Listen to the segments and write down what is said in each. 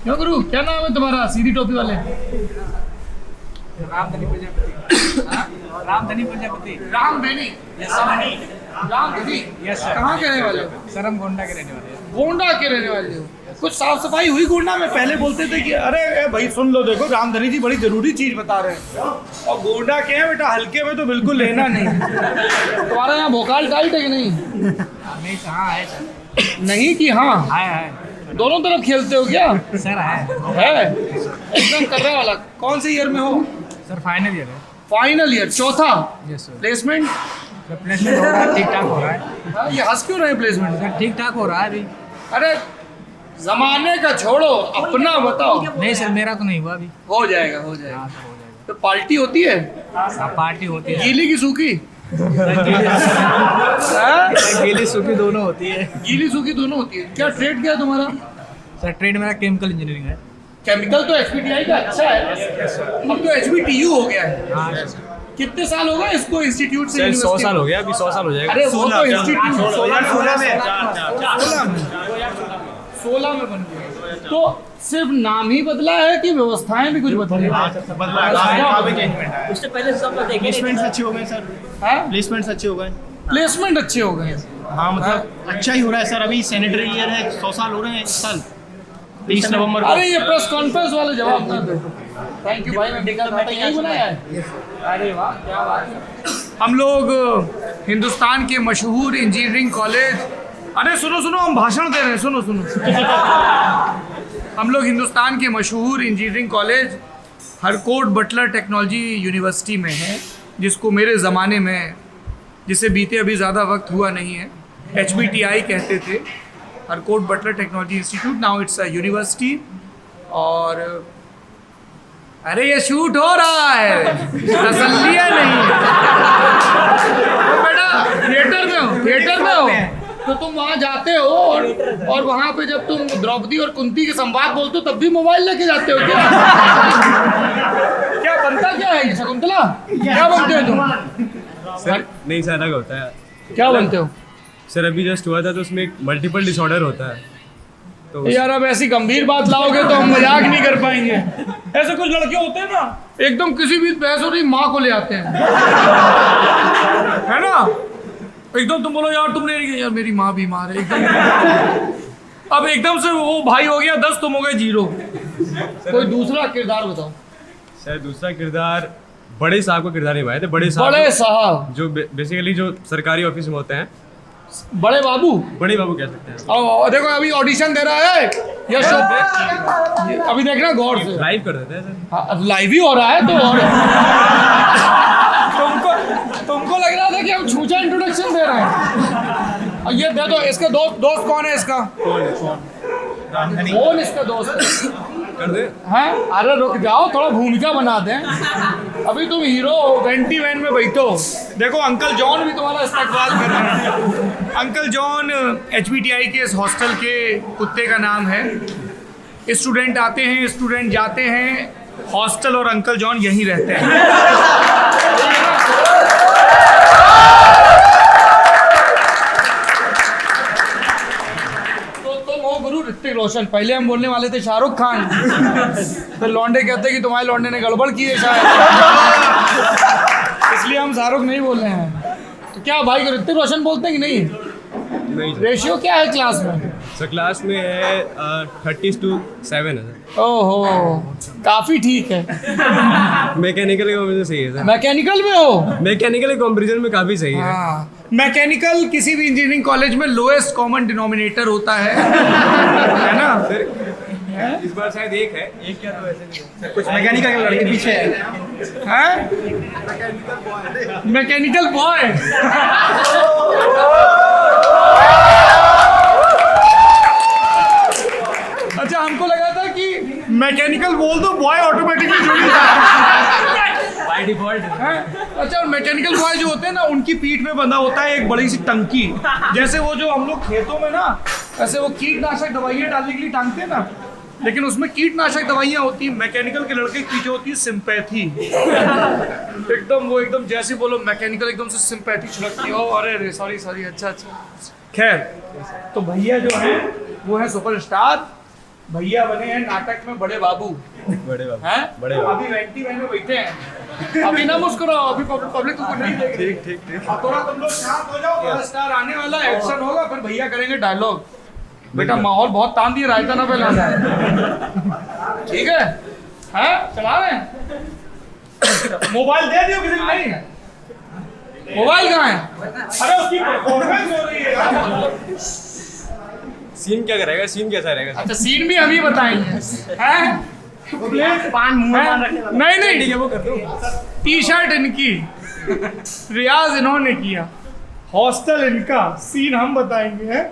क्यों गुरु, क्या नाम है तुम्हारा सीधी टोपी वाले? रामधनी प्रजापति। रामधनी प्रजापति। रामधनी। रामधनी। Yes sir. कहाँ के रहने वाले हो? सर हम गोंडा के रहने वाले हैं। गोंडा के रहने वाले हो। कुछ साफ सफाई हुई गोंडा में? पहले बोलते थे कि अरे भाई सुन लो, देखो रामधनी जी बड़ी जरूरी चीज बता रहे हैं, और गोंडा के हैं बेटा, हल्के में तो बिल्कुल लेना नहीं। तुम्हारा यहाँ भोकाल टाइट है कि नहीं? नहीं सर, हाँ है सर। नहीं कि हाँ? है दोनों तरफ खेलते हो क्या? सर है एकदम कर रहा वाला। कौन से ईयर में हो? सर फाइनल ईयर है। फाइनल ईयर, चौथा। Yes sir. Placement? Sir placement हो रहा है, ठीक ठाक हो रहा है। ये हंस क्यों रहे प्लेसमेंट? सर ठीक ठाक हो रहा है अभी। अरे जमाने का छोड़ो, अपना बताओ। नहीं सर, मेरा तो नहीं हुआ अभी। हो जाएगा, हो जाएगा। हाँ सर हो जाएगा। तो पार्टी होती है? हाँ पार्टी होती है। गीली की सूखी? गीली सूखी दोनों होती है। गीली सूखी दोनों होती है। क्या ट्रेड क्या है तुम्हारा? सर ट्रेड मेरा केमिकल इंजीनियरिंग है। केमिकल तो एचपीटीआई का अच्छा है, अब तो एचबीटीयू हो गया है। हाँ सर। कितने साल हो गए इसको इंस्टीट्यूट से? 100 साल हो गया, अभी 100 साल हो जाएगा। अरे वो तो इंस्टीट्यूट 16 में बन गया, तो सिर्फ नाम ही बदला है कि व्यवस्थाएं भी कुछ बदली हैं? उससे पहले सब प्लेसमेंट्स अच्छे हो गए सर। प्लेसमेंट्स अच्छे हो गए। प्लेसमेंट अच्छे हो गए। हाँ मतलब अच्छा ही हो रहा है सर। अभी सैनिटरी ईयर है, 100 साल हो रहे हैं इस साल 30 नवंबर को। अरे ये प्रेस कॉन्फ्रेंस वाले जवाब ना दो। थैंक यू भाई, मैं देखा था यही बनाया है। अरे वाह क्या बात है। हम लोग हिंदुस्तान के मशहूर इंजीनियरिंग कॉलेज, अरे सुनो सुनो, हम भाषण दे रहे हैं, सुनो सुनो। हम लोग हिंदुस्तान के मशहूर engineering college Harcourt Buttler technology university में हैं, जिसको मेरे ज़माने में, जिसे बीते अभी ज़्यादा वक्त हुआ नहीं है, HBTI कहते थे, Harcourt Buttler technology institute. Now it's a university. और अरे ये शूट हो रहा है, तसल्ली है नहीं। तो बेटा थिएटर में हो, थिएटर में हो तो तुम वहाँ जाते हो, और वहाँ पे जब तुम द्रौपदी और कुंती के संवाद बोलते हो तब भी मोबाइल लेके जाते हो क्या? क्या बनता क्या है ये शकुंतला? क्या बनते हो तुम? सर नहीं सर, अलग होता है। क्या बनते हो? सर अभी जस्ट हुआ था तो उसमें एक मल्टीपल डिसऑर्डर होता है, तो यार अब ऐसी गंभीर बात लाओगे तो हम मजाक नहीं कर पाएंगे। ऐसे कुछ लड़के होते हैं ना, एकदम किसी भी बहस हो रही माँ को ले आते हैं, है ना? एकदम तुम बोलो यार तुमने, यार मेरी माँ बीमार है एकदम। अब एकदम से वो भाई हो गया 10, तुम हो गए 0। कोई दूसरा किरदार बताओ। सर दूसरा किरदार बड़े साहब का किरदार निभाए थे। बड़े बड़े साहब जो बेसिकली जो सरकारी ऑफिस में होते हैं, बड़े बाबू, बड़े बाबू कह सकते हैं। और देखो अभी ऑडिशन दे रहा है यश, अभी देखना गौर से, लाइव कर देते हैं सर। हाँ, लाइव ही हो रहा है तो और तुमको लग रहा था कि हम छूचा इंट्रोडक्शन दे रहे हैं। और ये दे दो, इसका दोस्त कौन है इसका? कौन इसका दोस्त कर दे। हैं? अरे रुक जाओ, थोड़ा भूमिका बना दें। अभी तुम हीरो हो, वेंटी वैन में बैठो। देखो अंकल जॉन भी तुम्हारा इस्तेकबाल कर रहे हैं। अंकल जॉन HBTI के इस हॉस्टल के कुत्ते का नाम है। स्टूडेंट आते हैं, स्टूडेंट जाते हैं, हॉस्टल और अंकल जॉन यहीं रहते हैं। ऋतिक रोशन, पहले हम बोलने वाले थे शाहरुख खान, फिर लौंडे कहते कि तुम्हारे लौंडे ने गड़बड़ की है शायद, इसलिए हम शाहरुख नहीं बोल रहे हैं। तो क्या भाई को ऋतिक रोशन बोलते हैं कि नहीं? रेशियो क्या है क्लास में? सर क्लास में है 30:7 है सर। ओहो, काफी ठीक है। मैकेनिकल के कंपैरिजन सही है सर। मैकेनिकल में हो? मैकेनिकल के कंपैरिजन में काफ़ी सही है। हाँ, मैकेनिकल किसी भी इंजीनियरिंग कॉलेज में लोएस्ट कॉमन डिनोमिनेटर होता है ना सर? इस बार शायद एक है, एक क्या तो ऐसे नहीं। कुछ मैकेनिकल के लड़के पीछे हैं। Mechanical boy. अच्छा, हमको लगा था कि मैकेनिकल बोल दो बॉय ऑटोमेटिकली जुड़ बाय डिफॉल्ट। अच्छा, और मैकेनिकल बॉय जो होते हैं ना, उनकी पीठ में बंधा होता है एक बड़ी सी टंकी, जैसे वो जो हम लोग खेतों में ना, ऐसे वो कीटनाशक दवाइयाँ डालने के लिए टांगते हैं ना, लेकिन उसमें कीटनाशक दवाइयाँ होती हैं। मैकेनिकल के लड़के के पीछे होती है सिंपैथी। एकदम वो एकदम जैसे बोलो मैकेनिकल, एकदम से सिंपैथी छिड़कती हो। अरे सॉरी, अच्छा। खैर, तो भैया जो है वो है सुपरस्टार भैया बने हैं नाटक में बड़े बाबू बड़े बाबू हैं बड़े बाबू। अभी वेंटी में बैठे हैं अभी ना मुस्कुराओ अभी पब्लिक तुमको नहीं देख रही। ठीक ठीक अब थोड़ा तुम लोग शांत हो जाओ बड़ा स्टार आने वाला है एक्शन होगा फिर भैया करेंगे डायलॉग बेटा माहौल बहुत तान दिया रायता ना फैलाना है ठीक है हैं चला रहे हैं मोबाइल दे दियो किसी को नहीं मोबाइल कहाँ है अरे उसकी परफॉर्मेंस हो रही है सीन क्या करेगा, सीन कैसा रहेगा? अच्छा सीन भी अभी बताएंगे हैं पान मुंह में रखने वाला। नहीं नहीं ठीक है वो कर दो। टी शर्ट इनकी रियाज इन्होंने किया हॉस्टल इनका सीन हम बताएंगे हैं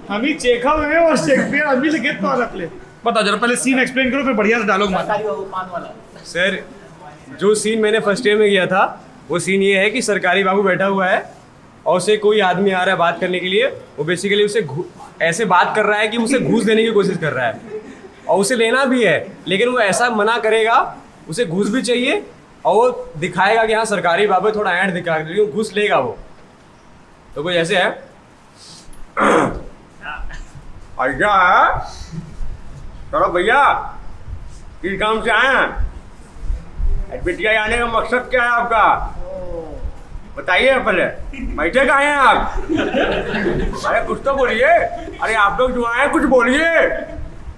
हम ही चेखव हैं और शेक्सपियर अभी से गेट तो रख ले बता जरा पहले सीन एक्सप्लेन करो फिर बढ़िया से डायलॉग मारो पान वाला। सर जो सीन मैंने फर्स्ट ईयर में किया था वो सीन ये है कि सरकारी बाबू बैठा हुआ है और उसे कोई आदमी आ रहा है बात करने के लिए, वो बेसिकली उसे ऐसे बात कर रहा है कि उसे घूस देने की कोशिश कर रहा है और उसे लेना भी है, लेकिन वो ऐसा मना करेगा उसे घूस भी चाहिए और वो दिखाएगा कि हाँ सरकारी बाबू थोड़ा ऐंठ दिखा, लेकिन घूस लेगा वो। तो कोई ऐसे है भैया चलो भैया किस काम से आए हैं, बिटिया आने का मकसद क्या है आपका बताइए पहले, बैठे कहाँ हैं आप? अरे कुछ तो बोलिए, अरे आप लोग जो आए हैं कुछ बोलिए।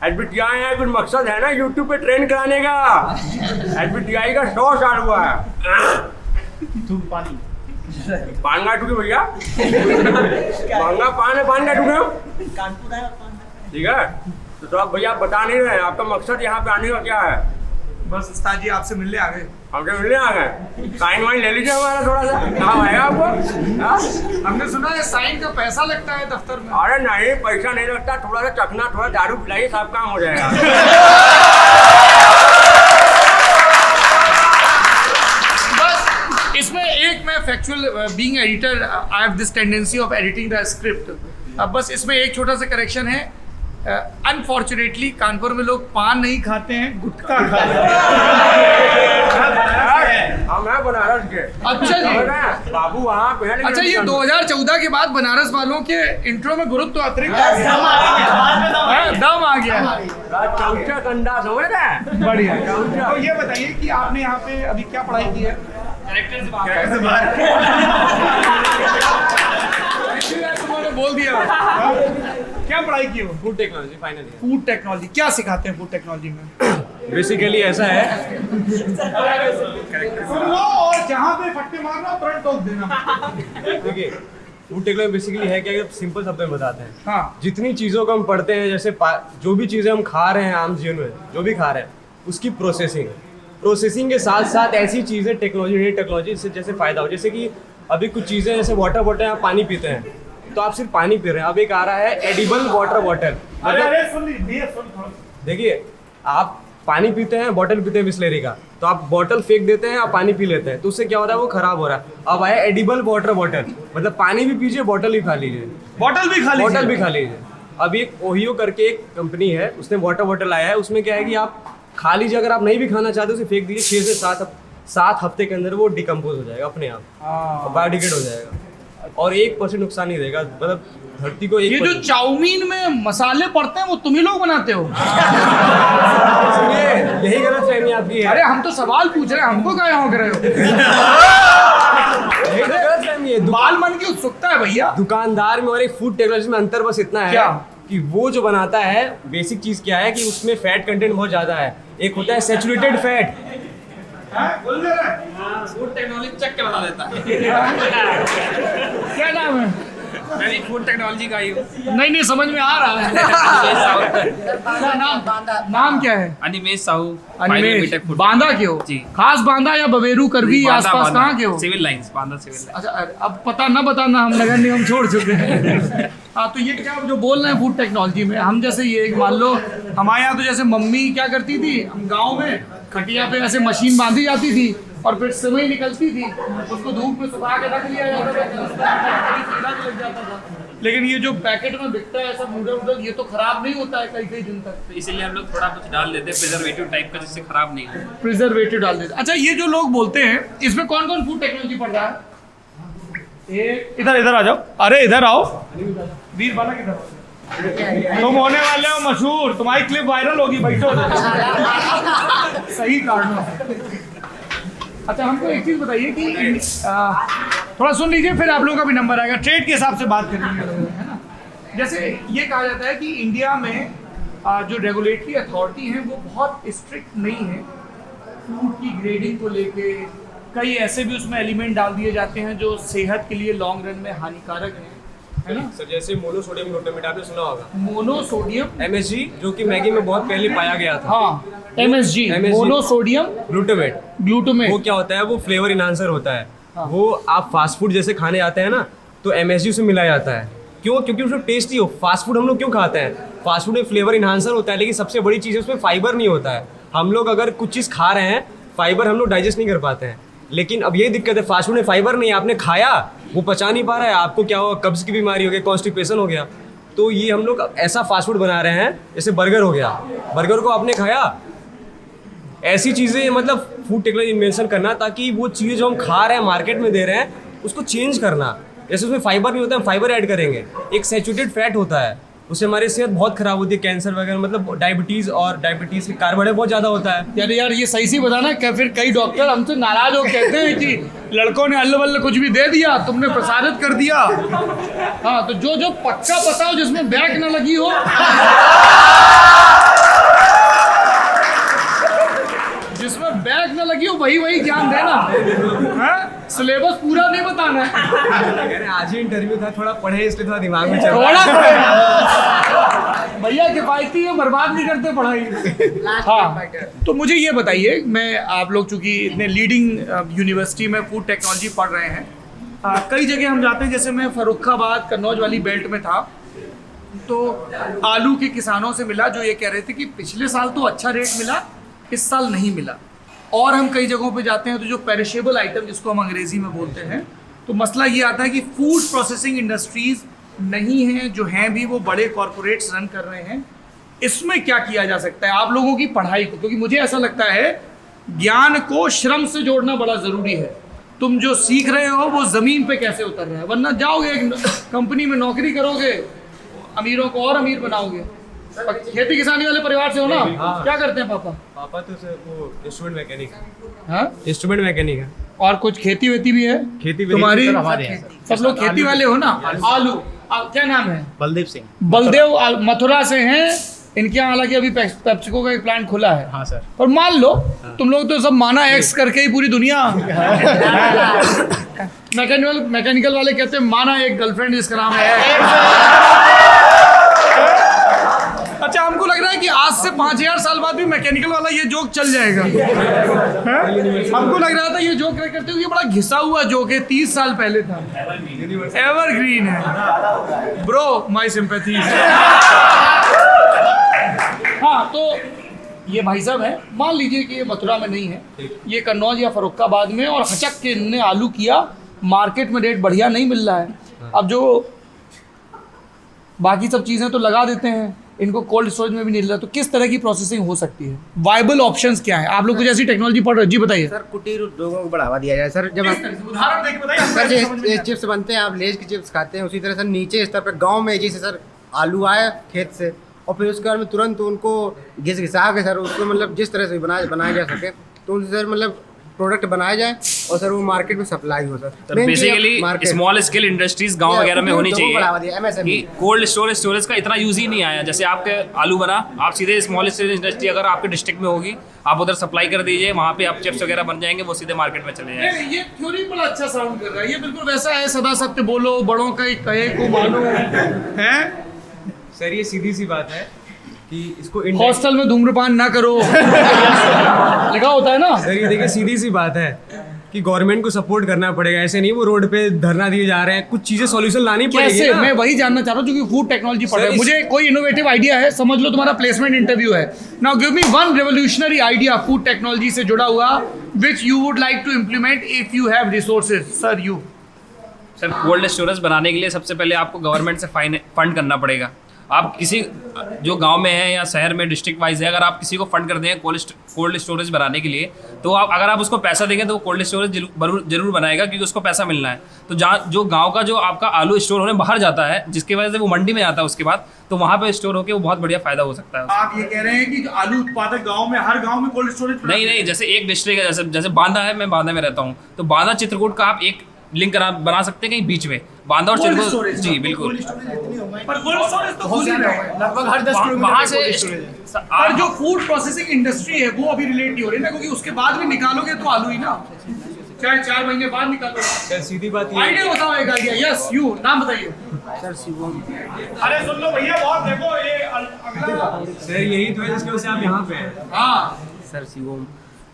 एसबीटीआई है, कुछ मकसद है ना यूट्यूब पे ट्रेंड कराने का। एसबीटीआई का 100 साल हुआ है। पान काटूंगे भैया महंगा पान है, पान काटूंगे ठीक है। तो आप भैया बता नहीं रहे आपका मकसद यहाँ पे आने का क्या है? बस उस्ताद जी आपसे मिलने आ गए हमसे मिलने आ गए, साइन वाइन ले लीजिए हमारा थोड़ा सा, काम आएगा आपको। हमने सुना है साइन का पैसा लगता है दफ्तर में। अरे नहीं पैसा नहीं लगता, थोड़ा सा चखना, थोड़ा दारू पिलाइए, सब काम हो जाएगा। बस इसमें एक मैं factual being editor I have this tendency of editing the script. अब बस इसमें एक छोटा सा करेक्शन है। अनफॉर्चुनेटली कानपुर में लोग पान नहीं खाते हैं, गुटखा खाते हैं। हम हैं बनारस के। अच्छा जी बाबू वहाँ पे है। अच्छा ये 2014 के बाद बनारस वालों के इंट्रो में गुरुत्व अतिरिक्त आ गया, दम आ गया, चौचा कंडा समझ रहे? बढ़िया। तो ये बताइए कि आपने यहाँ पे अभी क्या पढ़ाई की है? तुम्हारे बोल दिया क्या पढ़ाई की हो? Food technology final year. Food technology क्या सिखाते हैं फूड टेक्नोलॉजी में? बेसिकली ऐसा है और जहाँ पे फट्टे मारना तुरंत टोक देना। देखिए फूड टेक्नोलॉजी बेसिकली है क्या, सिंपल शब्द में बताते हैं। हाँ जितनी चीज़ों को हम पढ़ते हैं, जैसे जो भी चीज़ें हम खा रहे हैं आम जीवन में जो भी खा रहे हैं उसकी प्रोसेसिंग के साथ साथ ऐसी चीज़ें टेक्नोलॉजी नई टेक्नोलॉजी से जैसे फ़ायदा हो, जैसे कि अभी कुछ चीज़ें जैसे वाटर बॉटल आप पानी पीते हैं तो आप सिर्फ पानी पी रहे हैं, अब एक आ रहा है एडिबल वाटर बॉटल। देखिए आप पानी पीते हैं, बॉटल पीते हैं बिस्लेरी का, तो आप बॉटल फेंक देते हैं आप पानी पी लेते हैं, तो उससे क्या हो रहा है वो खराब हो रहा है। अब आया एडिबल वाटर बॉटल, मतलब पानी भी पीजिए बॉटल भी खा लीजिए, बॉटल भी खा लीजिए। अब एक ओहियो करके एक कंपनी है, उसने वाटर बॉटल आया है, उसमें क्या है कि आप खा लीजिए, अगर आप नहीं भी खाना चाहते उसे फेंक दीजिए, 6 से 7 हफ्ते के अंदर वो डिकम्पोज हो जाएगा अपने आप, बायोडिग्रेड हो जाएगा और 1% नुकसान नहीं देगा, मतलब धरती को ये जो चाउमीन में मसाले पड़ते हैं वो तुम ही लोग बनाते हो? यही गलत फहमी आपकी है। अरे हम तो सवाल पूछ रहे हैं, हमको क्या यहाँ कर रहे हो? यही तो गलत फहमी है। बाल मन की उत्सुकता है भैया। दुकानदार में और एक फूड टेक्नोलॉजी में अंतर बस इतना है क्या? कि वो जो बनाता है बेसिक चीज क्या है कि उसमें फैट कंटेंट बहुत ज्यादा है, एक होता है saturated fat. Food technology check के बता देता है। क्या नाम है? मैं भी फूड टेक्नोलॉजी का ही हूँ। नहीं समझ में आ रहा है। नाम क्या है? अनिमेश साहू। अनिमेश बांदा के हो? जी। खास बांदा या बवेरू करवी आसपास कहाँ के हो? Civil Lines, Banda Civil Lines. अच्छा अब पता ना बताना, हम नगर निगम छोड़ चुके हैं। हाँ तो ये क्या जो बोल रहे हैं फूड टेक्नोलॉजी में, हम जैसे ये मान लो हमारे यहाँ तो जैसे मम्मी क्या करती थी, हम गाँव में खटिया पे ऐसे मशीन बांधी जाती थी और फिर सिवई निकलती थी, उसको धूप में सुखा के रख लिया जाता था। लेकिन ये जो पैकेट में बिकता है सब नूडल ये तो खराब नहीं होता है कई दिन तक, तो इसीलिए हम लोग थोड़ा कुछ डाल देते हैं प्रिजर्वेटिव टाइप का, जिससे खराब नहीं हो। प्रिजर्वेटिव डाल देते। अच्छा ये जो लोग बोलते हैं इसमें कौन कौन फूड टेक्नोलॉजी पढ़ रहा है? इधर आ जाओ, अरे इधर आओ। वीर बाला किधर? तुम होने वाले हो मशहूर, तुम्हारी क्लिप वायरल होगी, बैठो। सही कारणों से। अच्छा हमको एक चीज़ बताइए कि थोड़ा सुन लीजिए, फिर आप लोगों का भी नंबर आएगा, ट्रेड के हिसाब से बात करेंगे, है ना। जैसे ये कहा जाता है कि इंडिया में जो रेगुलेटरी अथॉरिटी है वो बहुत स्ट्रिक्ट नहीं है फूड की ग्रेडिंग को लेके। कई ऐसे भी उसमें एलिमेंट डाल दिए जाते हैं जो सेहत के लिए लॉन्ग रन में हानिकारक हैं, है ना। सर जैसे मोनोसोडियम ग्लूटामेट आपने सुना होगा, मोनोसोडियम MSG, जो कि मैगी में बहुत पहले पाया गया था। हाँ MSG मोनोसोडियम ग्लूटामेट, ग्लूटामेट। वो क्या होता है, वो फ्लेवर इनहांसर होता है। हाँ। वो आप फास्ट फूड जैसे खाने आते हैं ना, तो MSG उसमें मिलाया जाता है। क्यों? क्योंकि उसमें टेस्टी हो। फास्ट फूड हम लोग क्यों खाते हैं? फास्ट फूड में फ्लेवर इनहांसर होता है, लेकिन सबसे बड़ी चीज़ है उसमें फाइबर नहीं होता है। हम लोग अगर कुछ चीज़ खा रहे हैं, फाइबर हम लोग डाइजेस्ट नहीं कर पाते हैं। लेकिन अब ये दिक्कत है, फास्ट फूड में फाइबर नहीं है, आपने खाया वो पचा नहीं पा रहा है, आपको क्या होगा, कब्ज की बीमारी हो गई, कॉन्स्टिपेशन हो गया। तो ये हम लोग ऐसा फास्ट फूड बना रहे हैं, जैसे बर्गर हो गया, बर्गर को आपने खाया, ऐसी चीज़ें मतलब फूड टेक्नोलॉजी इन्वेंशन करना, ताकि वो चीज़ जो हम खा रहे हैं मार्केट में दे रहे हैं उसको चेंज करना। जैसे उसमें फाइबर नहीं होता है, हम फाइबर ऐड करेंगे। एक सैचुरेटेड फैट होता है, उससे हमारी सेहत बहुत खराब होती है, कैंसर वगैरह, मतलब डायबिटीज़, और डायबिटीज़ के कार्बोहाइड्रेट बहुत ज़्यादा होता है। यार ये सही सी बताना क्या, फिर कई डॉक्टर हमसे नाराज हो कहते हैं कि लड़कों ने अल्ल बल्ल कुछ भी दे दिया, तुमने प्रसारित कर दिया। हाँ तो जो जो पक्का पता हो, जिसमें बैक ना लगी हो, जिसमें बैक ना लगी हो, वही ज्ञान देना, सिलेबस पूरा नहीं बताना है। आज ही इंटरव्यू था, थोड़ा पढ़े इसलिए थोड़ा दिमाग में चल रहा थोड़ा है। भैया किफायती है, बर्बाद नहीं करते पढ़ाई। हाँ तो मुझे ये बताइए, मैं आप लोग चूंकि इतने लीडिंग यूनिवर्सिटी में फूड टेक्नोलॉजी पढ़ रहे हैं, कई जगह हम जाते हैं, जैसे मैं फर्रुखाबाद कन्नौज वाली बेल्ट में था, तो आलू के किसानों से मिला जो ये कह रहे थे कि पिछले साल तो अच्छा रेट मिला, इस साल नहीं मिला। और हम कई जगहों पे जाते हैं तो जो पेरिशेबल आइटम जिसको हम अंग्रेजी में बोलते हैं, तो मसला ये आता है कि फूड प्रोसेसिंग इंडस्ट्रीज नहीं हैं, जो हैं भी वो बड़े कॉरपोरेट्स रन कर रहे हैं। इसमें क्या किया जा सकता है आप लोगों की पढ़ाई को, क्योंकि मुझे ऐसा लगता है ज्ञान को श्रम से जोड़ना बड़ा ज़रूरी है। तुम जो सीख रहे हो वो ज़मीन पे कैसे उतर रहा है, वरना जाओगे एक कंपनी में नौकरी करोगे, अमीरों को और अमीर बनाओगे। खेती किसानी वाले परिवार से हो ना? हाँ। क्या करते हैं पापा? पापा तो सर वो इंस्ट्रूमेंट मैकेनिक है। हाँ इंस्ट्रूमेंट मैकेनिक है। और कुछ खेती वेती भी है? खेती भी तुम्हारी हमारे हैं सर। सब लोग खेती वाले हो ना? आलू क्या नाम है? बलदेव सिंह। बलदेव मथुरा से हैं। इनके यहाँ हालांकि अभी पेप्सिको का एक प्लांट खुला है। हाँ सर। पर मान लो तुम लोग तो सब माना एक्स करके ही पूरी दुनिया मैकेनिकल वाले कहते हैं माना एक गर्लफ्रेंड जिसका नाम है। अच्छा हमको लग रहा है कि आज से 5000 साल बाद भी मैकेनिकल वाला ये जोक चल जाएगा। हमको लग रहा था ये जोक करते हुए, ये बड़ा घिसा हुआ जोक है, 30 साल पहले था। एवरग्रीन है ब्रो, माय सिंपैथी। हाँ तो ये भाई साहब है, मान लीजिए कि ये मथुरा में नहीं है, ये कन्नौज या फर्रुखाबाद में, और हचक के इनने आलू किया, मार्केट में रेट बढ़िया नहीं मिल रहा है। अब जो बाकी सब चीज़ें तो लगा देते हैं, इनको कोल्ड स्टोरेज में भी नहीं मिल रहा, तो किस तरह की प्रोसेसिंग हो सकती है? वायबल ऑप्शंस क्या है? आप लोग कुछ ऐसी टेक्नोलॉजी पढ़ रहे हो? जी बताइए सर। कुटीर उद्योगों को बढ़ावा दिया जाए सर। जब उदाहरण देके बताइए। सर ये चिप्स बनते हैं, आप लेज की चिप्स खाते हैं, उसी तरह सर नीचे स्तर पर गांव में जैसे सर आलू आए खेत से, और फिर उसके बाद में तुरंत उनको घिसा के सर उसको मतलब जिस तरह से बनाया जा सके, तो उनसे सर मतलब प्रोडक्ट बनाया जाए और सर वो मार्केट में सप्लाई हो sir. Basically small scale industries गांव वगैरह में होनी चाहिए कि कोल्ड स्टोरेज का इतना यूज ही नहीं आया। जैसे आपके आलू बना, आप सीधे स्मॉल स्केल इंडस्ट्री अगर आपके डिस्ट्रिक्ट में होगी, आप उधर सप्लाई कर दीजिए, वहाँ पे आप चिप्स वगैरह बन जाएंगे, वो सीधे मार्केट में चले जाएंगे। ये थ्योरी बड़ा अच्छा साउंड कर रहा है, ये बिल्कुल वैसा है, सदा सत्य बोलो, बड़ों का कहे को मानो है। सर ये सीधी सी बात है कि इसको हॉस्टल में धूम्रपान ना करो लिखा होता है ना। सर ये देखिए सीधी सी बात है कि गवर्नमेंट को सपोर्ट करना पड़ेगा। ऐसे नहीं वो रोड पे धरना दिए जा रहे हैं, कुछ चीजें सॉल्यूशन लानी पड़ेगी कैसे? ना। मैं वही जानना चाह रहा हूँ, क्योंकि फूड टेक्नोलॉजी पढ़ रहा है, इस- मुझे कोई इनोवेटिव आइडिया है, समझ लो तुम्हारा प्लेसमेंट इंटरव्यू है। Now give me one revolutionary idea food technology से जुड़ा हुआ which you would like to implement if you have resources. Sir you. Sir cold storage बनाने के लिए सबसे पहले आपको गवर्नमेंट से फंड करना पड़ेगा। आप किसी जो गांव में है या शहर में डिस्ट्रिक्ट वाइज है, अगर आप किसी को फंड कर दें कोल्ड स्टोरेज बनाने के लिए, तो आप अगर आप उसको पैसा देंगे तो वो कोल्ड स्टोरेज जरूर बनाएगा, क्योंकि उसको पैसा मिलना है। तो जहाँ जो गांव का जो आपका आलू स्टोर होने बाहर जाता है, जिसकी वजह से वो मंडी में आता है उसके बाद, तो वहाँ पे स्टोर होकर वो बहुत बढ़िया फायदा हो सकता है। आप ये कह रहे हैं कि आलू उत्पादक गांव में हर गांव में कोल्ड स्टोरेज? नहीं, जैसे एक डिस्ट्रिक्ट है, जैसे बांदा है, मैं बांदा में रहता हूँ, तो बांदा चित्रकूट का आप एक लिंक बना सकते हैं कहीं बीच में, बांदा और चित्रकूट। जी बिल्कुल। पर कोल्ड स्टोरेज तो खुल ही रहा है लगभग हर 10 किलोमीटर वहाँ पे cold storage है। और जो फूड प्रोसेसिंग इंडस्ट्री है वो अभी रिलेट नहीं हो रही ना, क्योंकि उसके बाद भी निकालोगे तो आलू ही ना, चाहे 4 महीने बाद निकालो। सर सीधी बात ये आइडिया बताओ, एक आइडिया। यस, यू नाम बताइए। सर शिवम। अरे सुन लो भैया, बहुत देखो ये अगला। सर यही तो है जिसकी वजह से आप यहाँ पे हैं। हाँ sir Shivam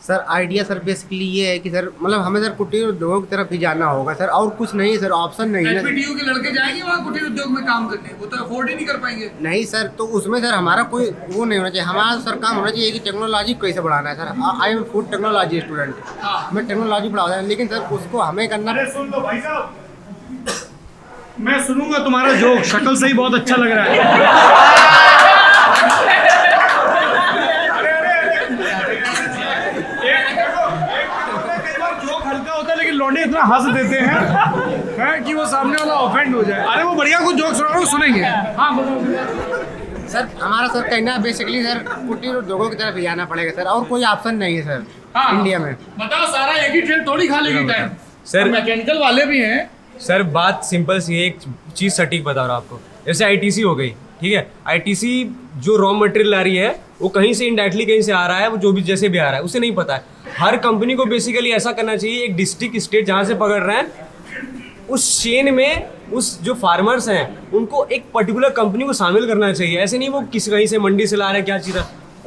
sir, idea sir basically ये है कि सर मतलब हमें सर कुटीर उद्योगों की तरफ ही जाना होगा सर, और कुछ नहीं है सर, ऑप्शन नहीं है। एचपीटीयू के लड़के जाएंगे वहाँ कुटीर उद्योग में काम करने, वो तो अफोर्ड ही नहीं कर पाएंगे। नहीं सर, तो उसमें सर हमारा कोई वो नहीं होना चाहिए। हमारा सर काम होना चाहिए कि टेक्नोलॉजी कैसे बढ़ाना है sir. I am food technology student, मैं टेक्नोलॉजी पढ़ाता हूँ, लेकिन सर उसको हमें करना। अरे सुन लो भाई साहब, मैं सुनूंगा तुम्हारा जोक, शक्ल से ही बहुत अच्छा लग रहा है। लेकिन लौंडे इतना हंस देते हैं कि वो सामने वाला ऑफेंड हो जाए। अरे वो बढ़िया कुछ जोक सुना रहा हूँ, सुनेंगे। हाँ सर हमारा सर कहना बेसिकली सर कुटीर उद्योगों की तरफ ही जाना पड़ेगा सर, और कोई ऑप्शन नहीं है सर। हाँ, इंडिया में बताओ, सारा एक ही ट्रेन थोड़ी खा लेगी टाइम। सर मैकेनिकल वाले भी हैं। सर बात सिंपल सी है, एक चीज़ सटीक बता रहा हूँ आपको। जैसे आईटीसी हो गई, ठीक है, आईटीसी जो रॉ मटेरियल ला रही है वो कहीं से इनडायरेक्टली कहीं से आ रहा है, वो जो भी जैसे भी आ रहा है उसे नहीं पता है। हर कंपनी को बेसिकली ऐसा करना चाहिए, एक डिस्ट्रिक्ट स्टेट जहाँ से पकड़ रहे हैं उस चेन में उस जो फार्मर्स हैं उनको एक पर्टिकुलर कंपनी को शामिल करना चाहिए। ऐसे नहीं वो किसी कहीं से मंडी से ला रहे हैं क्या चीज़,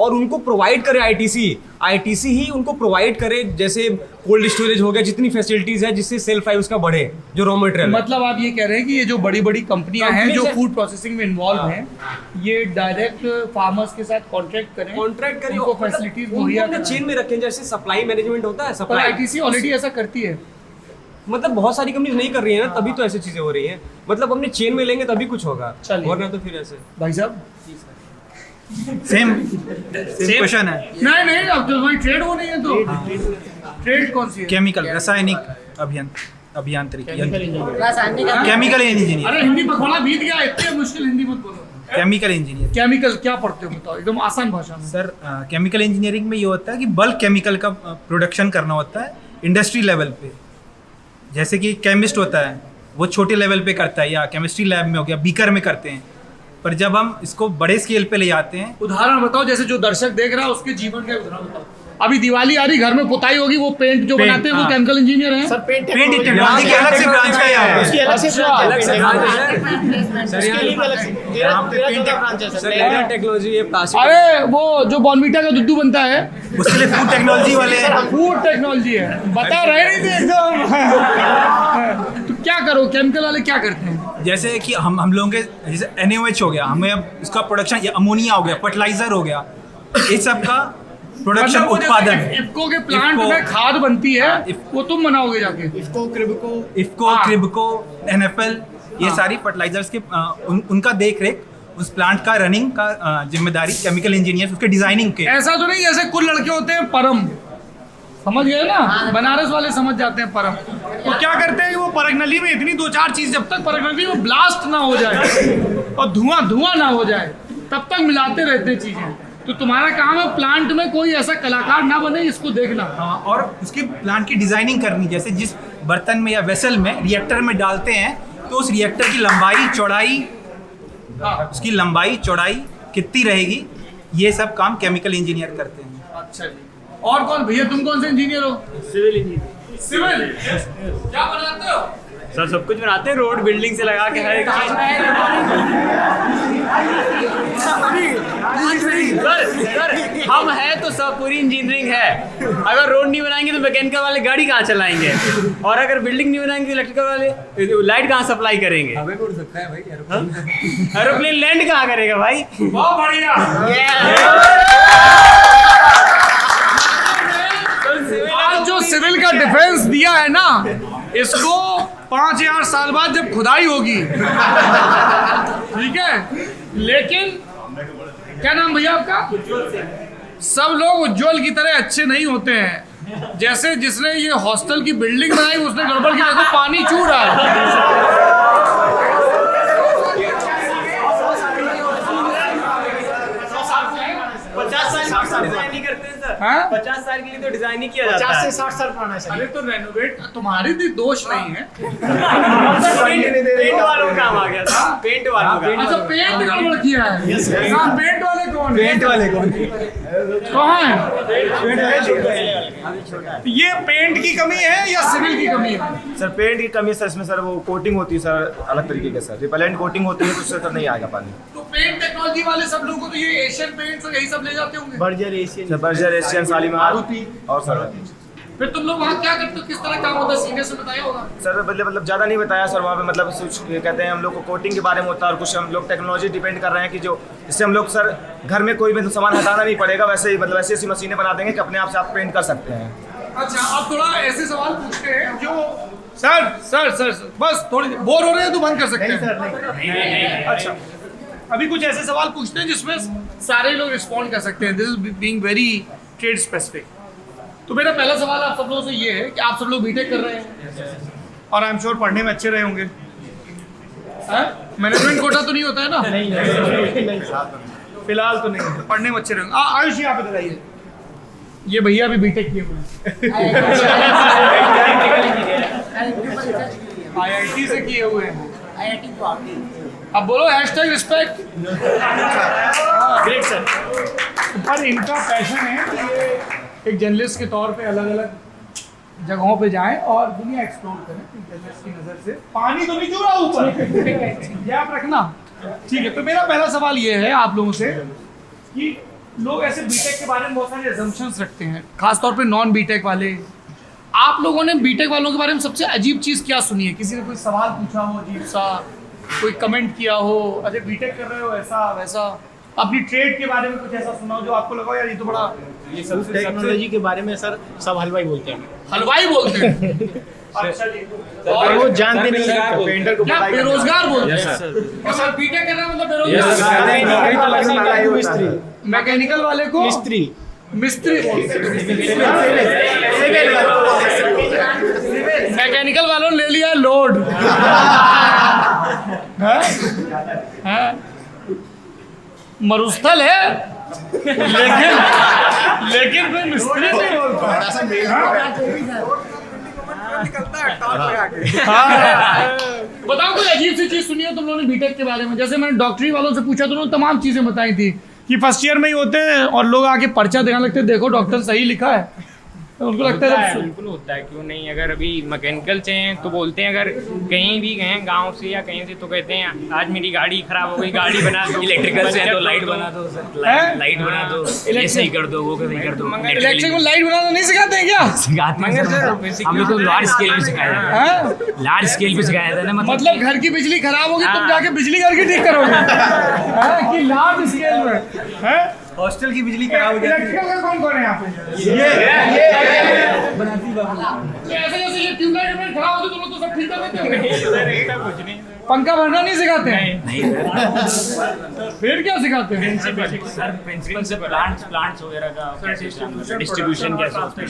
और उनको प्रोवाइड करे आईटीसी ही उनको प्रोवाइड करे। जैसे कोल्ड स्टोरेज हो गया, जितनी फैसिलिटीज है जिससे सेल्फ लाइफ उसका बढ़े, जो रॉ मटेरियल। मतलब आप ये कह रहे हैं कि ये जो बड़ी बड़ी कंपनियां हैं जो फूड प्रोसेसिंग में इन्वॉल्व हैं, ये डायरेक्ट फार्मर्स के साथ कॉन्ट्रैक्ट करें, उनको फैसिलिटीज मुहैया उनको चेन में रखें, जैसे सप्लाई मैनेजमेंट होता है। पर सप्लाई आईटीसी ऑलरेडी ऐसा करती है। मतलब बहुत सारी कंपनीज नहीं कर रही है ना, तभी तो ऐसी चीजें हो रही हैं। मतलब अपने चेन में लेंगे तभी कुछ होगा, चलिए। वरना तो फिर ऐसे। भाई साहब सेम क्वेश्चन है। नहीं, अब तो वही ट्रेड हो नहीं है, तो ट्रेड कौन सी है? केमिकल, रासायनिक अभियांत्रिकी, रासायनिक केमिकल इंजीनियर, अरे हिंदी पखवाड़ा बीत गया, इतनी मुश्किल हिंदी मत बोलो। Chemical engineer. केमिकल क्या पढ़ते हो बताओ, एकदम आसान भाषा में। सर केमिकल इंजीनियरिंग में ये होता है कि बल्क केमिकल का प्रोडक्शन करना होता है इंडस्ट्री लेवल पे। जैसे कि केमिस्ट होता है वो छोटे लेवल पे करता है, या केमिस्ट्री लैब में हो गया, बीकर में करते हैं। पर जब हम इसको बड़े स्केल पे ले जाते हैं, उदाहरण बताओ, जैसे जो दर्शक देख रहा है उसके जीवन का उदाहरण बताओ। अभी दिवाली आ रही, घर में पुताई होगी, वो पेंट जो बनाते हैं वो केमिकल इंजीनियर हैं। सर पेंट टेक्नोलॉजी की अलग से ब्रांच है यहाँ पे। उसकी अलग से अलग से ब्रांच ब्रांच है। है सर, यहाँ पे पेंट ब्रांच है सर लेजर टेक्नोलॉजी, ये प्लास्टिक। अरे वो जो बॉर्नविटा का दूध बनता है, उसके लिए फूड टेक्नोलॉजी वाले हैं। फूड टेक्नोलॉजी है, बता रहे नहीं थे एकदम। तो क्या करो, केमिकल वाले क्या करते हैं? जैसे कि हम लोगों के जैसे NaOH हो गया, हमें अब उसका प्रोडक्शन, या अमोनिया हो गया, फर्टिलाइजर हो गया, इस सब का प्रोडक्शन मतलब वो जैसे उत्पादन। इफ्को के प्लांट में खाद बनती है, वो तुम बनाओगे जाके। इफ्को, क्रिबको, NFL, ये सारी फर्टिलाइजर्स के उनका देख रेख, उस प्लांट का रनिंग का जिम्मेदारी केमिकल इंजीनियर, उसके डिजाइनिंग के। ऐसा तो नहीं जैसे कुछ लड़के होते हैं परम, समझ गए ना, बनारस वाले समझ जाते हैं परम। तो क्या करते हैं कि वो परगनली में इतनी 2-4 चीज, जब तक परगनली में ब्लास्ट ना हो जाए और धुआं ना हो जाए तब तक मिलाते रहते हैं चीजें। तो तुम्हारा काम है प्लांट में कोई ऐसा कलाकार ना बने, इसको देखना। हाँ, और उसके प्लांट की डिजाइनिंग करनी, जैसे जिस बर्तन में या वेसल में रिएक्टर में डालते हैं, तो उस रिएक्टर की लंबाई चौड़ाई, उसकी लंबाई चौड़ाई कितनी रहेगी, ये सब काम केमिकल इंजीनियर करते हैं। अच्छा जी। और कौन भैया, तुम कौन से इंजीनियर हो? Civil engineer. सिविल क्या बनाते हो? सर सब कुछ बनाते हैं, रोड बिल्डिंग से लगा के हर एक चीज। सर हम है तो सब पूरी इंजीनियरिंग है। अगर रोड नहीं बनाएंगे तो मैकेनिकल वाले गाड़ी कहाँ चलाएंगे, और अगर बिल्डिंग नहीं बनाएंगे तो इलेक्ट्रिकल वाले लाइट कहाँ सप्लाई करेंगे। हमें उड़ सकता है भाई, एरोप्लेन लैंड कहाँ करेगा भाई। बहुत बढ़िया। आज जो सिविल का डिफेंस दिया है ना, इसको 5000 साल बाद जब खुदाई होगी, ठीक है, लेकिन क्या नाम भैया आपका? सब लोग उज्जवल की तरह अच्छे नहीं होते हैं। जैसे जिसने ये हॉस्टल की बिल्डिंग बनाई उसने गड़बड़ की, देखो पानी चू रहा है। हाँ? 50 साल के लिए तो डिजाइन ही किया जाता है। 50 से 60 साल पुराना है। अरे तो रेनोवेट तुम्हारी भी दोष नहीं है। पेंट वालों का काम आ गया था, पेंट वालों का। अच्छा पेंट गड़बड़ किया है। हाँ, पेंट वाले कौन है? पेंट वाले कौन? कहाँ है? ये पेंट की कमी है या सिविल की कमी है? सर पेंट की कमी है सर, इसमें सर वो कोटिंग होती है सर अलग तरीके के सर, रिपेलेंट कोटिंग होती है तो उससे सर नहीं आएगा पानी। तो पेंट टेक्नोलॉजी वाले सब लोगों को तो ये एशियन पेंट्स और यही सब ले जाते होंगे। Berger Asian sir Berger Asian Shalimar और सर फिर तुम लोग वहाँ क्या करते हो? किस तरह काम होता है? सीनियर से बताया होगा। सर मतलब ज़्यादा नहीं बताया सर, वहाँ पे मतलब कुछ ये कहते हैं हम लोग को कोटिंग के बारे में होता है और कुछ हम लोग टेक्नोलॉजी डिपेंड कर रहे हैं कि जो इससे हम लोग सर घर में कोई भी सामान हटाना नहीं पड़ेगा, वैसे ही मतलब ऐसी मशीनें बना देंगे कि अपने आप से आप पेंट कर सकते हैं। अच्छा अब थोड़ा ऐसे सवाल पूछते हैं जो सर बस थोड़ी बोर हो रहे हैं तो बंद कर सकते हैं। अच्छा अभी कुछ ऐसे सवाल पूछते हैं जिसमें सारे लोग रिस्पॉन्ड कर सकते हैं। This is being very trade specific. तो मेरा पहला सवाल आप सब लोगों से ये है कि आप सब लोग बीटेक कर रहे हैं और आई एम श्योर पढ़ने में अच्छे रहे होंगे। मैनेजमेंट कोटा तो नहीं होता है ना? नहीं फिलहाल तो नहीं, पढ़ने में अच्छे रहे होंगे। आयुष यहाँ पे बताइए, ये भैया भी बीटेक किए हुए हैं, IIT से किए हुए हैं। अब बोलो #रिस्पेक्ट। Great sir. पर इनका पैशन है कि ये एक जर्नलिस्ट के तौर पे अलग अलग जगहों पे जाएं और दुनिया एक्सप्लोर करें जर्नलिस्ट की नज़र से। पानी तो नहीं चू रहा ऊपर, ये आप रखना ठीक है। तो मेरा पहला सवाल ये है आप लोगों से कि लोग ऐसे बीटेक के बारे में बहुत सारे assumptions रखते हैं, खासतौर पे नॉन बीटेक वाले। आप लोगों ने बीटेक वालों के बारे में सबसे अजीब चीज़ क्या सुनी है? किसी ने कोई सवाल पूछा हो अजीब सा, कोई कमेंट किया हो, अरे बीटेक कर रहे हो ऐसा वैसा, अपनी ट्रेड के बारे में कुछ ऐसा सुना हो जो आपको लगा यार ये तो बड़ा। ये सब टेक्नोलॉजी के बारे में सर सब हलवाई बोलते हैं। हलवाई बोलते हैं। अच्छा जी। और वो जानते नहीं है पेंटर को क्या बेरोजगार बोलते हैं? और सर बीटेक कर रहा है मतलब बेरोजगार। मैकेनिकल वाले को मिस्त्री बोलते हैं। मैकेनिकल वालों ने ले लिया लोड। मरुस्थल है लेकिन कोई मिस्त्री नहीं बोलता। बताओ कोई अजीब सी चीज सुनी हो तुम लोगों ने बीटेक के बारे में? जैसे मैंने डॉक्टरी वालों से पूछा तो उन्होंने तमाम चीजें बताई थी कि फर्स्ट ईयर में ही होते हैं और लोग आके पर्चा देने लगते हैं, देखो डॉक्टर सही लिखा है। तो उनको लगता है बिल्कुल होता है, क्यों नहीं। अगर अभी मैकेनिकल से हैं तो बोलते हैं, अगर कहीं भी गए गांव से या कहीं से तो कहते हैं आज मेरी गाड़ी खराब हो गई, गाड़ी बना दो। इलेक्ट्रिकल से है तो लाइट बना दो, लाइट बना दो, ये सही कर दो, वो सही कर दो। इलेक्ट्रिक में लाइट बनाना नहीं सिखाते हैं क्या? सिखाते हैं सर, हम लोग को लार्ज स्केल पे सिखाया जाता है। लार्ज स्केल पे सिखाया जाता है ना, मतलब घर की बिजली खराब होगी तुम जाके बिजली घर की ठीक करोगे कि लार्ज स्केल में? हॉस्टल की बिजली खराब हो जाती है। इलेक्ट्रिकल का कौन है यहाँ पे? ये ऐसे जैसे ये ट्यूबलाइट खराब होती तुम लोग तो सब ठीक कर देते हो। पंखा भरना नहीं सिखाते हैं? फिर क्या सिखाते हैं? सर प्रिंसिपल से प्लांट्स वगैरह का डिस्ट्रीब्यूशन कैसे होता है,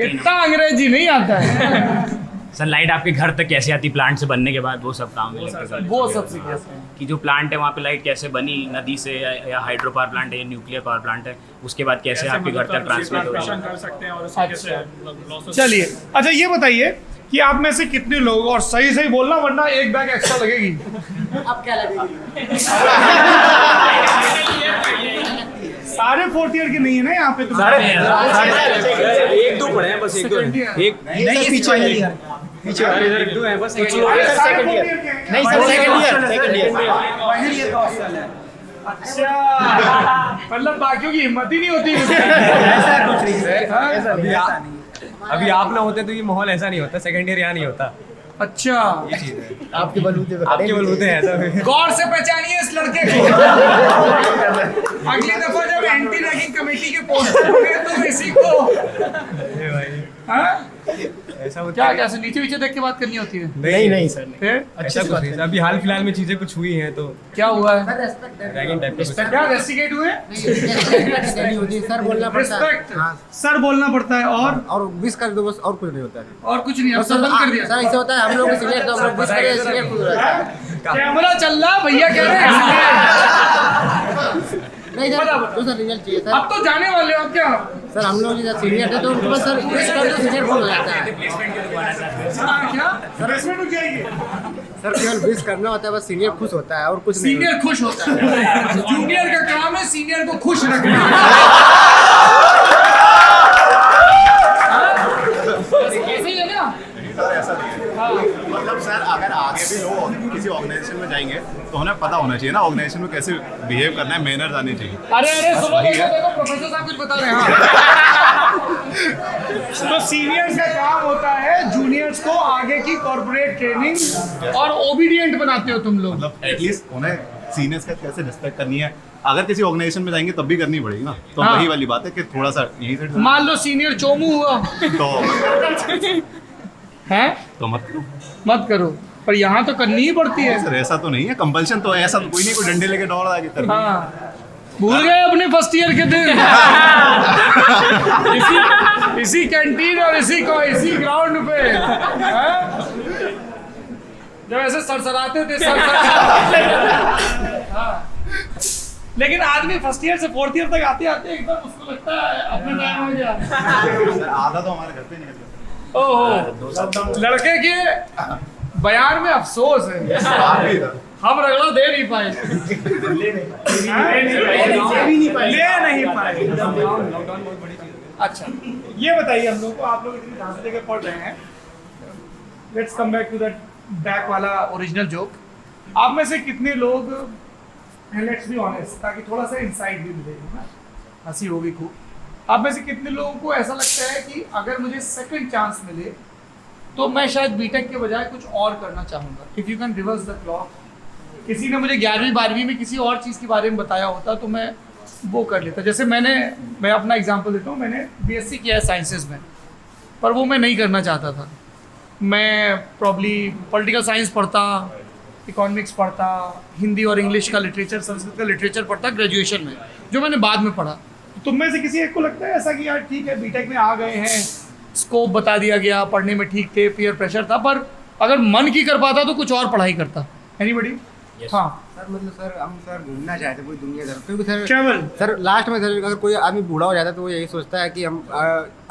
इतना अंग्रेजी नहीं आता है। सर लाइट आपके घर तक कैसे आती प्लांट से बनने के बाद, वो सब काम इलेक्ट्रिकल। वो सब सिखाते हैं कि जो प्लांट है वहाँ पे लाइट कैसे बनी, नदी से या हाइड्रो पावर प्लांट है या न्यूक्लियर पावर प्लांट है, उसके बाद कैसे आपके घर तक ट्रांसमिट होगा। अच्छा चलिए, अच्छा ये बताइए कि आप में से कितने लोग, और सही सही बोलना वरना एक बैग एक्स्ट्रा लगेगी। अब क्या लगेगी? सारे 4th ईयर के नहीं है ना यहाँ पे? तो एक दो पढ़े हैं बस, एक दो नहीं पीछे एक दो हैं बस। सेकंड ईयर नहीं सर, सेकंड ईयर। अच्छा मतलब बाकियों की हिम्मत ही नहीं होती। ऐसा कुछ नहीं है। अभी आप ना होते तो ये माहौल ऐसा नहीं होता, सेकंड ईयर यहाँ नहीं होता। अच्छा ये चीज है, आपके बलबूते पे आपके बलबूते हैं ऐसा। गौर से पहचानिए इस लड़के को। अगली दफा जब एंटी रैगिंग कमेटी के पोस्टर होंगे तो इसी को। हाँ? ऐसा होता क्या है कैसे नीचे नीचे देख के बात करनी होती है? नहीं सर फिर ऐसा कुछ नहीं। अभी हाल फिलहाल में चीजें कुछ हुई हैं तो क्या हुआ है? रैगिंग टाइप का कुछ- क्या रेस्टिकेट हुए? नहीं होती सर, बोलना पड़ता है। Respect. हाँ, सर बोलना पड़ता है और विश कर दो बस, और कुछ नहीं होता है। और कुछ नहीं, अब और सब बंद कर दिया। सर ऐसा होता है, हम लोग सीनियर तो हम लोग विश करें, सीनियर खुद रहता है। कैमरा चल रहा, भैया कह रहे हैं। नहीं सर, तो सर रिजल्ट चाहिए सर। अब तो जाने वाले हो, अब क्या? सर हम लोग जैसे सीनियर थे तो उनको बस सर विश कर दो, सीनियर खुद हो जाता है। हाँ, क्या प्लेसमेंट हो जाएगी? सर केवल विश करना होता है, बस सीनियर खुश होता है और कुछ नहीं। सीनियर खुश होता है, जूनियर का काम है सीनियर को खुश रखना। ऐसे ही है क्या? सर ऐसा नहीं है, मतलब सर अगर आगे भी लोग किसी ऑर्गेनाइजेशन में जाएंगे तो उन्हें पता होना चाहिए ना ऑर्गेनाइजेशन में कैसे बिहेव करना है, मैनर्स आने चाहिए। अरे बस सुनो, वही है। देखो प्रोफेसर साहब कुछ बता रहे हैं। तो सीनियर्स का काम होता है जूनियर्स को आगे की कॉर्पोरेट ट्रेनिंग और ओबीडिएंट बनाते हो तुम लोग। मतलब एटलीस्ट उन्हें सीनियर्स का कैसे रिस्पेक्ट करनी है, अगर किसी ऑर्गेनाइजेशन में जाएंगे तब भी करनी पड़ेगी ना। तो हाँ। वही वाली बात है कि थोड़ा सा यहीं से मान लो सीनियर चोमू हुआ है तो मत करो। मत करो, पर यहाँ तो करनी ही पड़ती है। सर ऐसा तो नहीं है, कंपल्शन तो ऐसा तो कोई नहीं, कोई डंडे लेके दौड़ आगे कर। हाँ, भूल गए अपने फर्स्ट ईयर के दिन। इसी कैंटीन और इसी ग्राउंड पे, हाँ? जब ऐसे सरसराते थे हाँ। लेकिन आदमी फर्स्ट ईयर से फोर्थ ईयर तक आते आते एकदम उसको लगता है अपना टाइम हो गया। सर आधा तो हमारे घर पे निकल जाता ओहो, लड़के के बयान में अफसोस है, है। आप भी इधर। हम रगड़ा दे नहीं पाए। ले नहीं पाए। अच्छा, ये बताइए हम लोग को, आप लोग इतनी ध्यान से लेकर पढ़ रहे हैं, let's come back to that back वाला ओरिजिनल जोक। आप में से कितने लोग, लेट्स बी ऑनेस्ट, ताकि थोड़ा सा इंसाइट भी मिलेगा ना, हंसी होगी खूब। आप में से कितने लोगों को ऐसा लगता है कि अगर मुझे सेकंड चांस मिले तो मैं शायद बीटेक के बजाय कुछ और करना चाहूँगा? If you can reverse the clock, किसी ने मुझे 11वीं 12वीं में किसी और चीज़ के बारे में बताया होता तो मैं वो कर लेता। जैसे मैं अपना एग्जांपल देता हूँ, मैंने बीएससी किया है साइंसेज में, पर वो मैं नहीं करना चाहता था। मैं प्रॉब्ली पॉलिटिकल साइंस पढ़ता, इकोनॉमिक्स पढ़ता, हिंदी और इंग्लिश का लिटरेचर, संस्कृत का लिटरेचर पढ़ता ग्रेजुएशन में, जो मैंने बाद में पढ़ा। तुम में से किसी एक को लगता है ऐसा कि यार ठीक है बीटेक में आ गए हैं, स्कोप बता दिया गया, पढ़ने में ठीक थे, पीयर प्रेशर था, पर अगर मन की कर पाता तो कुछ और पढ़ाई करता? एनीबॉडी? हाँ सर मतलब सर हम सर घूमना चाहते हैं पूरी दुनिया सर, क्योंकि सर ट्रैवल सर लास्ट में सर अगर कोई आदमी बूढ़ा हो जाता है तो वो यही सोचता है कि हम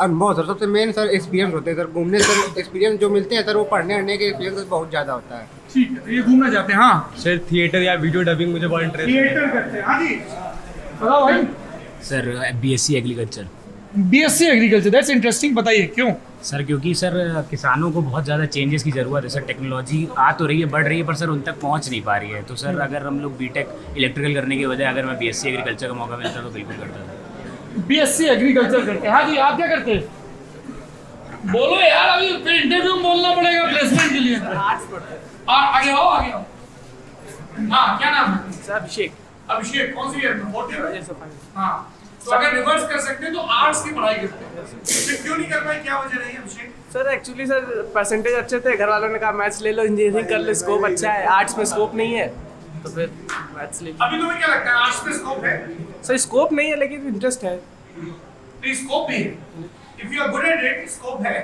अनुभव सर सबसे मेन सर एक्सपीरियंस होते हैं सर, घूमने सर एक्सपीरियंस जो मिलते हैं सर वो पढ़ने के एक्सपीरियंस बहुत ज़्यादा होता है। ठीक है, ये घूमना चाहते हैं। हाँ, सर थिएटर या वीडियो डबिंग मुझे बहुत इंटरेस्ट है। थिएटर करते हैं। हाँ जी बताओ भाई। Sir BSc agriculture. BSc agriculture, that's interesting, बताइए क्यों? सर क्योंकि सर किसानों को बहुत ज़्यादा चेंजेस की ज़रूरत है सर, टेक्नोलॉजी आ तो रही है, बढ़ रही है, पर सर उन तक पहुंच नहीं पा रही है। तो सर अगर हम लोग बीटेक इलेक्ट्रिकल करने के बजाय अगर मैं बीएससी एग्रीकल्चर का मौका मिलता तो बिल्कुल करता था। बीएससी एग्रीकल्चर करते हैं। हाँ जी, आप क्या करते हैं? बोलो यार, अभी फिर इंटरव्यू में बोलना पड़ेगा प्लेसमेंट के लिए। आगे आओ, आगे आओ। हाँ, क्या नाम है? सर अभिषेक। अभिषेक, कौन सी ईयर में? Fourth year? हाँ, तो अगर रिवर्स कर सकते हैं तो आर्ट्स की पढ़ाई करते हैं, फिर क्यों नहीं कर पाए, क्या वजह रही है अभिषेक? सर एक्चुअली सर परसेंटेज अच्छे थे, घर वालों ने कहा मैथ्स ले लो, इंजीनियरिंग कर लो, स्कोप अच्छा है, आर्ट्स में स्कोप नहीं है, तो फिर मैथ्स ले लो। अभी तुम्हें क्या लगता है, आर्ट्स में स्कोप है? सर स्कोप नहीं है लेकिन इंटरेस्ट है। तो स्कोप भी है, if you are good at it scope है।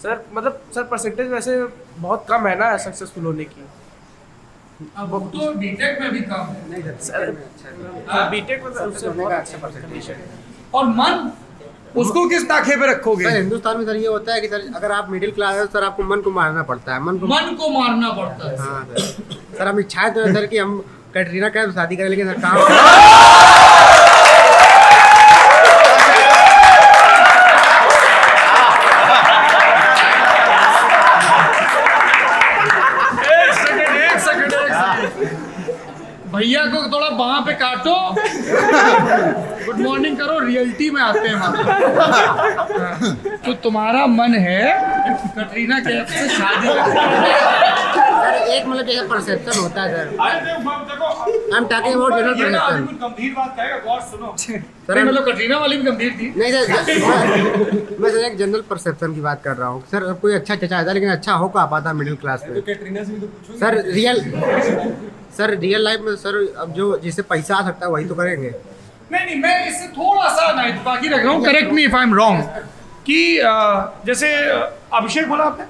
सर मतलब सर परसेंटेज वैसे बहुत कम है ना सक्सेसफुल होने की। अब तो बीटेक में भी कम है। सर बीटेक में उससे बहुत अच्छा परसेंटेज है। और मन, उसको किस ताखे पे रखोगे? सर हिंदुस्तान में सर ये होता है कि सर अगर आप मिडिल क्लास है सर आपको मन को मारना पड़ता है, मन को मारना पड़ता है। हाँ सर हम इच्छाएं तो है सर कि हम कैटरीना कैफ शादी करें, लेकिन सर काम एक सेकंड भैया को थोड़ा बाहाँ पे काटो, गुड मॉर्निंग करो, रियलिटी में आते हैं हम। तो तुम्हारा मन है कटरीना कैफ से शादी करने? सर एक मतलब जैसे परसेप्शन होता है sir, I am talking about general perception. गंभीर बात कहेगा, गौर सुनो सर मतलब कटरीना वाली भी गंभीर थी। नहीं सर, मैं सर एक जनरल परसेप्शन की बात कर रहा हूँ सर। कोई अच्छा चाहता है लेकिन अच्छा हो का पाता मिडिल क्लास में सर। रियल लाइफ में सर अब जो जिससे पैसा आ सकता है वही तो करेंगे। नहीं मैं इससे थोड़ा सा ना इत्तेफाकी रख रहा हूँ, correct me if I am wrong, कि जैसे अभिषेक बोला आपने,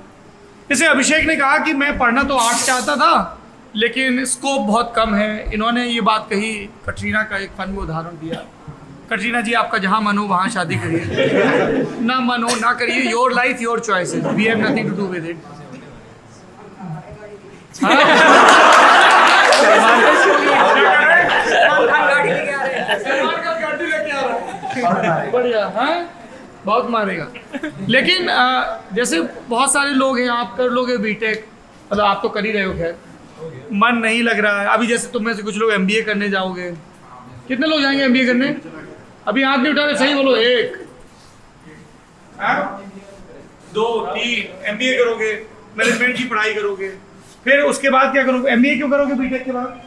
जैसे अभिषेक ने कहा कि मैं पढ़ना तो आर्ट्स चाहता था लेकिन स्कोप बहुत कम है। इन्होंने ये बात कही, कटरीना का एक फन में उदाहरण दिया। कटरीना जी आपका जहाँ मन हो वहाँ शादी करिए, ना मन हो ना करिए, your life your choices, we have nothing to do with it. बढ़िया, हाँ बहुत मारेगा। लेकिन जैसे बहुत सारे लोग हैं, आप कर लोगे बीटेक, मतलब आप तो कर ही रहे हो, खैर मन नहीं लग रहा है अभी। जैसे तुम में से कुछ लोग एमबीए करने जाओगे, कितने लोग जाएंगे एमबीए करने? अभी हाथ नहीं उठा रहे, सही बोलो। 1 2 3 एमबीए करोगे, मैनेजमेंट की पढ़ाई करोगे, फिर उसके बाद क्या करोगे? एमबीए क्यों करोगे बीटेक के बाद?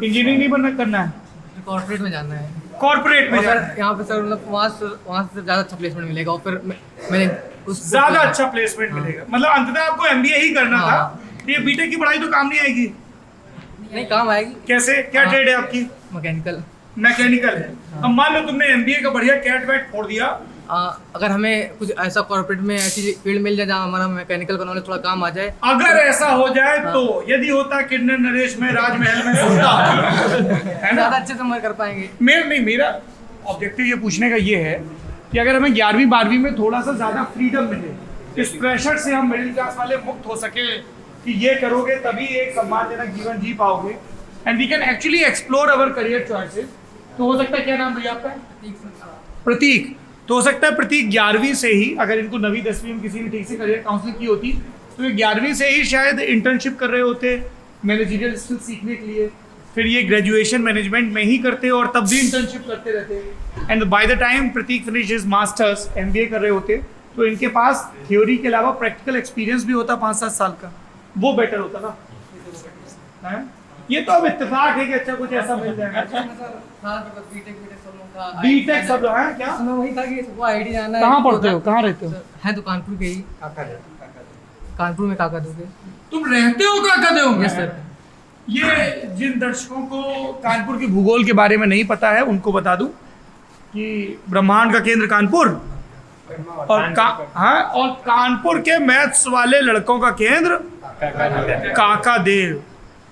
इंजीनियरिंग नहीं करना है, कॉर्पोरेट में जाना है। कॉर्पोरेट में सर यहाँ पे सर मतलब वहाँ से ज़्यादा अच्छा प्लेसमेंट मिलेगा और फिर मैंने उस ज्यादा अच्छा प्लेसमेंट मिलेगा। मतलब अंततः आपको एमबीए ही करना था, ये बीटेक की पढ़ाई तो काम नहीं आएगी। नहीं काम आएगी। कैसे? क्या ट्रेड है आपकी? मैकेनिकल है। अब मान लो तुमने एमबीए का बढ़िया कैट वैट फोड़ दिया, अगर हमें कुछ ऐसा कॉर्पोरेट में ऐसी फील्ड मिल जाए जहाँ हमारा मैकेनिकल का नॉलेज थोड़ा काम आ जाए, अगर ऐसा हो जाए तो यदि होता किन्नर नरेश में राजमहल में सोता है ना, ज़्यादा अच्छे से हम कर पाएंगे। मेरा ऑब्जेक्टिव ये पूछने का ये है कि अगर हमें 11वीं 12वीं में थोड़ा सा ज़्यादा फ्रीडम मिले, इस प्रेशर से हम मिडिल क्लास वाले मुक्त हो सके कि ये करोगे तभी एक सम्मानजनक जीवन जी पाओगे, and we can actually explore our career choices. तो हो सकता है, क्या नाम भैया आपका? प्रतीक। तो हो सकता है प्रतीक 11वीं से ही, अगर इनको 9वीं 10वीं में किसी ने ठीक से करियर काउंसलिंग की होती तो ये 11वीं से ही शायद इंटर्नशिप कर रहे होते मैनेजरियल स्किल सीखने के लिए, फिर ये ग्रेजुएशन मैनेजमेंट में ही करते और तब भी इंटर्नशिप करते रहते, and by the time Prateek finish his masters MBA कर रहे होते तो इनके पास थ्योरी के अलावा प्रैक्टिकल एक्सपीरियंस भी होता 5-7 साल का, वो बेटर होता ना। है? ये तो अब इत्तेफाक है कि अच्छा कुछ ऐसा मिल जाएगा। बीटेक सब लोग हैं क्या? वही था कि वो आईडी जाना है। कहाँ पढ़ते हो, कहाँ रहते हो? है तो कानपुर के ही, कानपुर में काका दोगे। तुम रहते हो काका देव में? Yes sir. ये जिन दर्शकों को कानपुर की भूगोल के बारे में नहीं पता है उनको बता दूं कि ब्रह्मांड का केंद्र कानपुर और और कानपुर के मैथ्स वाले लड़कों का केंद्र काका देव।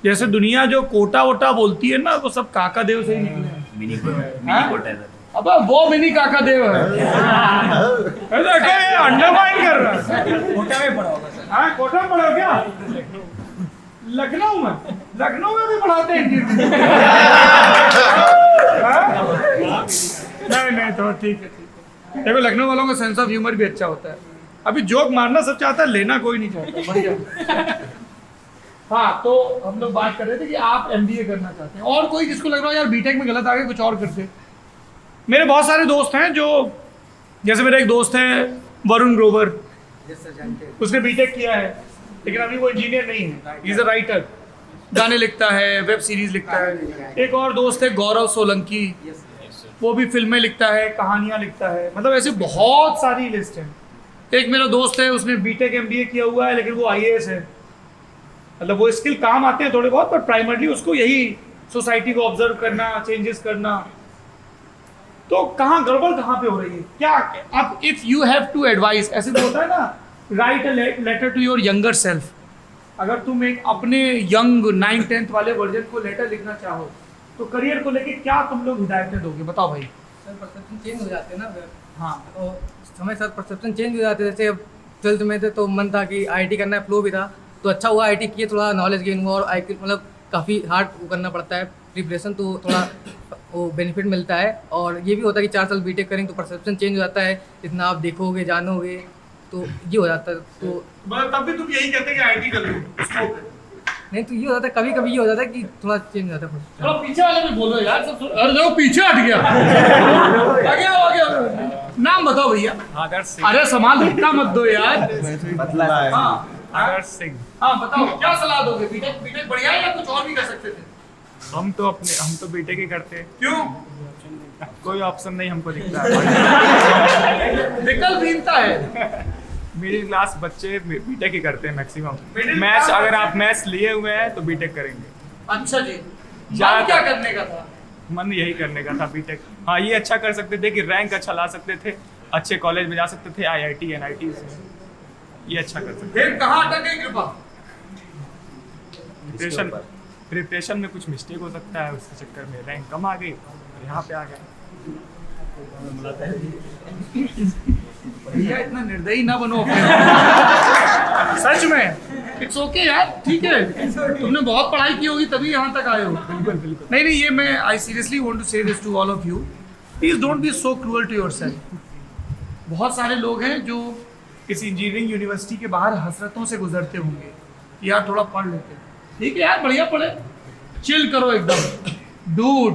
जैसे दुनिया जो कोटा वोटा बोलती है ना, वो सब काका देव से ही निकले हैं। मिनी कोटा है सर। अब वो मिनी काका देव है। देखो ये अंडरमाइन कर रहा है। कोटा में पढ़ा होगा सर? हाँ कोटा में पढ़ा हो क्या? लखनऊ में भी पढ़ाते हैं। नहीं तो ठीक है। देखो लखनऊ वालों का सेंस ऑफ ह्यूमर भी अच्छा होता है। अभी जोक मारना सब चाहता है, लेना कोई नहीं चाहता। बढ़िया। हाँ तो हम लोग बात कर रहे थे कि आप एमबीए करना चाहते हैं, और कोई जिसको लग रहा हो यार बीटेक में गलत आ गए कुछ और करते। मेरे बहुत सारे दोस्त हैं जो, जैसे मेरा एक दोस्त है वरुण ग्रोवर, उसने बीटेक किया है लेकिन अभी वो इंजीनियर नहीं है, इज अ राइटर, गाने लिखता है, वेब सीरीज लिखता है। एक और दोस्त है गौरव सोलंकी, वो भी फिल्में लिखता है, कहानियाँ लिखता है, मतलब ऐसे बहुत सारी लिस्ट है। एक मेरा दोस्त है, उसने बीटेक एमबीए किया हुआ है लेकिन वो आईएएस है, मतलब वो स्किल काम आते हैं थोड़े बहुत, पर प्राइमरली उसको यही सोसाइटी को ऑब्जर्व करना, चेंजेस करना। तो कहाँ गड़बड़ कहाँ पे हो रही है क्या? आप if you have to advice, ऐसे तो होता है ना, write a letter to your younger self. अगर तुम एक अपने यंग 9th-10th वाले वर्जन को लेटर लिखना चाहो तो करियर को लेके क्या तुम लोग हिदायतें दोगे? बताओ भाई। सर परसेप्शन चेंज हो जाते हैं ना। हाँ तो समय सर परसेप्शन चेंज हो जाते हैं। जैसे अब 12th में थे तो मन था कि आईटी करना है, फ्लो भी था, तो अच्छा हुआ आईटी किए, थोड़ा नॉलेज गेन हुआ, और आईटी मतलब काफ़ी हार्ड करना पड़ता है प्रिपरेशन, तो थोड़ा वो बेनिफिट मिलता है। और ये भी होता है कि 4 साल बीटेक करेंगे तो परसेप्शन चेंज हो जाता है, इतना आप देखोगे जानोगे तो ये हो जाता है। तो तब भी तुम यही कहते कि आईटी कर लो? नहीं तो ये हो जाता है, कभी कभी ये हो जाता है कि थोड़ा चेंज हो जाता है। थोड़ा पीछे वाले भी बोलो यार, सब अरे देखो पीछे हट गया। नाम बताओ भैया। अरे संभाल, धक्का मत दो यार। पतला है। हाँ आदर्श सिंह। हाँ बताओ क्या सलाह दोगे? बीटेक बीटेक बढ़िया है या कुछ और भी कर सकते थे? हम तो बीटेक ही करते हैं। क्यों? कोई ऑप्शन नहीं हमको दिखता है। विकल्पहीनता है। मिडिल क्लास बच्चे बीटेक ही करते हैं मैक्सिमम। Middle मैथ्स class- अगर आप मैथ्स लिए हुए हैं तो बीटेक करेंगे। अच्छा जी, ज्यादा मन क्या करने का था? मन यही करने का था बीटेक। हाँ ये अच्छा कर सकते थे कि रैंक अच्छा ला सकते थे, अच्छे कॉलेज में जा सकते थे, IIT NIT से ये अच्छा कर सकते फिर कहाँ अटक गई कृपा? थे। प्रिपरेशन में कुछ मिस्टेक हो सकता है, उसके चक्कर में रैंक कम आ गई, यहाँ पे आ गए। भैया इतना निर्दयी ना बनो अपने। सच में इट्स ओके यार, ठीक है, तुमने बहुत पढ़ाई की होगी तभी यहाँ तक आए हो। बिल्कुल बिल्कुल। नहीं नहीं, ये मैं I seriously want to say this to all of you, please don't be so cruel to yourself. बहुत सारे लोग हैं जो इस इंजीनियरिंग यूनिवर्सिटी के बाहर हसरतों से गुजरते होंगे, यार थोड़ा पढ़ लेते। ठीक है यार, बढ़िया पढ़े, चिल करो एकदम डूड।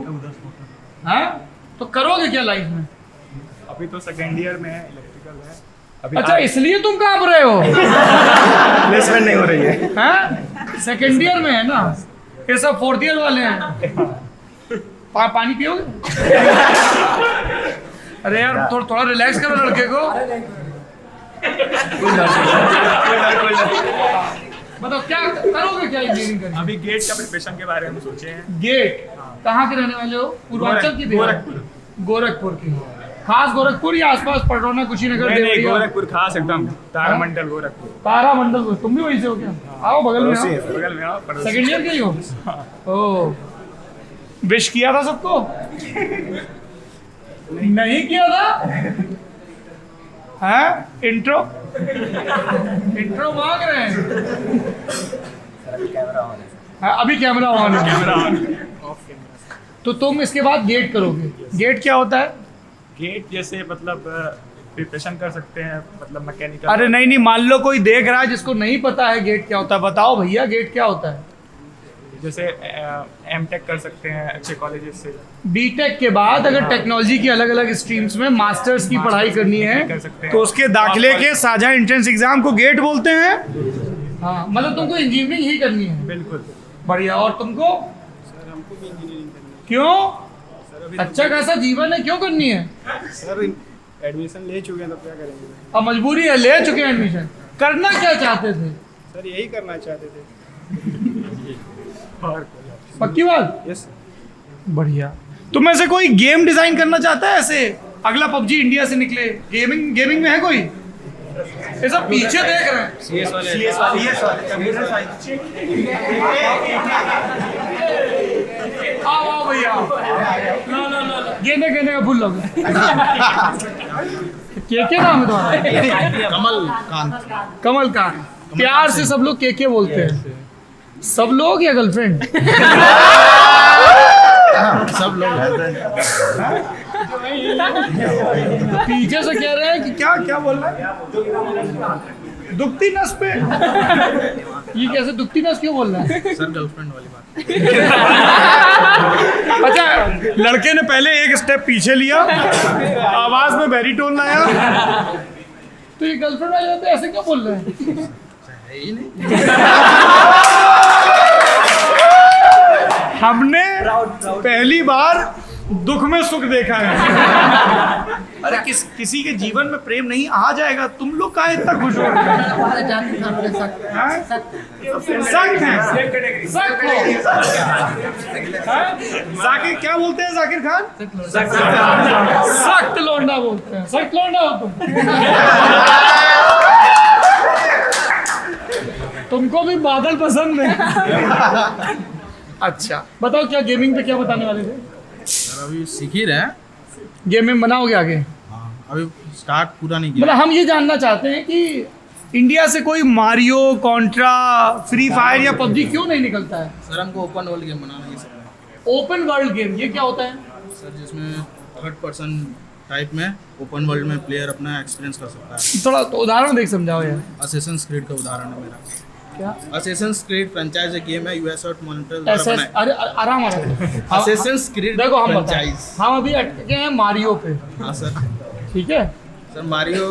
हाँ तो करोगे क्या लाइफ में? अभी तो सेकेंड ईयर में है, इलेक्ट्रिकल है अभी। अच्छा इसलिए तुम कांप रहे हो? प्लेसमेंट नहीं हो रही है। हाँ सेकेंड ईयर में है ना, ये सब फोर्थ ईयर वाले हैं। पानी पियोगे? अरे यार थोड़ा रिलैक्स करो लड़के को। बताओ क्या करोगे, क्या इंजीनियरिंग करेंगे? अभी गेट का प्रिपरेशन के बारे में सोचे हैं। गेट कहाँ के रहने वाले हो? पूर्वांचल की? गोरखपुर। गोरखपुर की, खास गोरखपुर या आसपास पटरौना कुशीनगर? नहीं गोरखपुर खास एकदम, तारामंडल गोरखपुर। तारामंडल। तुम भी वहीं से हो क्या? आओ बगल में आओ। बगल में आओ। सेकेंड ईयर के ही हो? ओह, विश किया था सबको? नहीं किया था? हाँ इंट्रो मांग रहे हैं। हाँ, अभी कैमरा ऑन है। तो तुम इसके बाद गेट करोगे। गेट क्या होता है? गेट जैसे मतलब प्रिपरेशन कर सकते हैं, मतलब मैकेनिकल। अरे नहीं नहीं, मान लो कोई देख रहा है जिसको नहीं पता है गेट क्या होता है, बताओ भैया गेट क्या होता है? जैसे M.Tech कर सकते हैं अच्छे कॉलेजेस से। बीटेक के बाद अगर टेक्नोलॉजी की अलग अलग स्ट्रीम्स में मास्टर्स की पढ़ाई करनी है कर सकते हैं। तो उसके दाखिले के साझा एंट्रेंस एग्जाम को गेट बोलते हैं। हाँ मतलब तुमको इंजीनियरिंग ही करनी है। बिल्कुल बढ़िया। और तुमको? क्यों? अच्छा खासा जीवन है, क्यों करनी है? सर एडमिशन ले चुके हैं तो क्या करेंगे? अब मजबूरी है, ले चुके हैं एडमिशन। करना क्या चाहते थे? सर यही करना चाहते थे। पक्की बात? यस। बढ़िया। तुम में से कोई गेम डिजाइन करना चाहता है? ऐसे अगला पबजी इंडिया से निकले, गेमिंग में है कोई? ये सब पीछे देख रहे हैं। CS आओ भैया, ला गेने का फूल लोग। के नाम है तुम्हारा? कमल कांत। प्यार से सब लोग के बोलते हैं। सब लोग या गर्लफ्रेंड? सब लोग पीछे से कह रहे हैं कि क्या बोल रहा है? दुखती नस पे? ये कैसे दुखती नस क्यों बोल रहा है? सर गर्लफ्रेंड वाली बात। अच्छा लड़के ने पहले एक स्टेप पीछे लिया, आवाज में बैरीटोन लाया, तो ये गर्लफ्रेंड वाली बात ऐसे क्यों बोल रहे हैं? हमने पहली बार दुख में सुख देखा है। अरे किसी के जीवन में प्रेम नहीं आ जाएगा, तुम लोग काहे इतना खुश हो रहे हो? जाकिर क्या बोलते हैं? जाकिर खान सख्त लौंडा बोलते हैं। सख्त लौंडा हो तुमको भी बादल पसंद है? अच्छा बताओ क्या गेमिंग पे क्या बताने वाले थे? सर अभी सीख ही रहे हैं। गेमिंग बनाओगे आगे? हाँ, अभी स्टार्ट पूरा नहीं किया। मतलब हम ये जानना चाहते हैं कि इंडिया से कोई मारियो, कॉन्ट्रा, फ्री फायर या पबजी क्यों नहीं निकलता है? सर हमको ओपन वर्ल्ड गेम बनाना है सर। ओपन वर्ल्ड गेम ये क्या होता है? सर जिसमें थर्ड पर्सन टाइप में ओपन वर्ल्ड में प्लेयर अपना एक्सपीरियंस कर सकता है। थोड़ा तो उदाहरण देख समझाओ यार। असेसिन्स क्रीड का उदाहरण है मेरा। क्या? असेसिन्स क्रीड फ्रेंचाइज गेम है, यूएस और मॉनिटर अरे आराम असेसिन्स क्रीड देखो हम फ्रेंचाइज। हम अभी अटके हैं मारियो पे। हाँ सर। ठीक है सर मारियो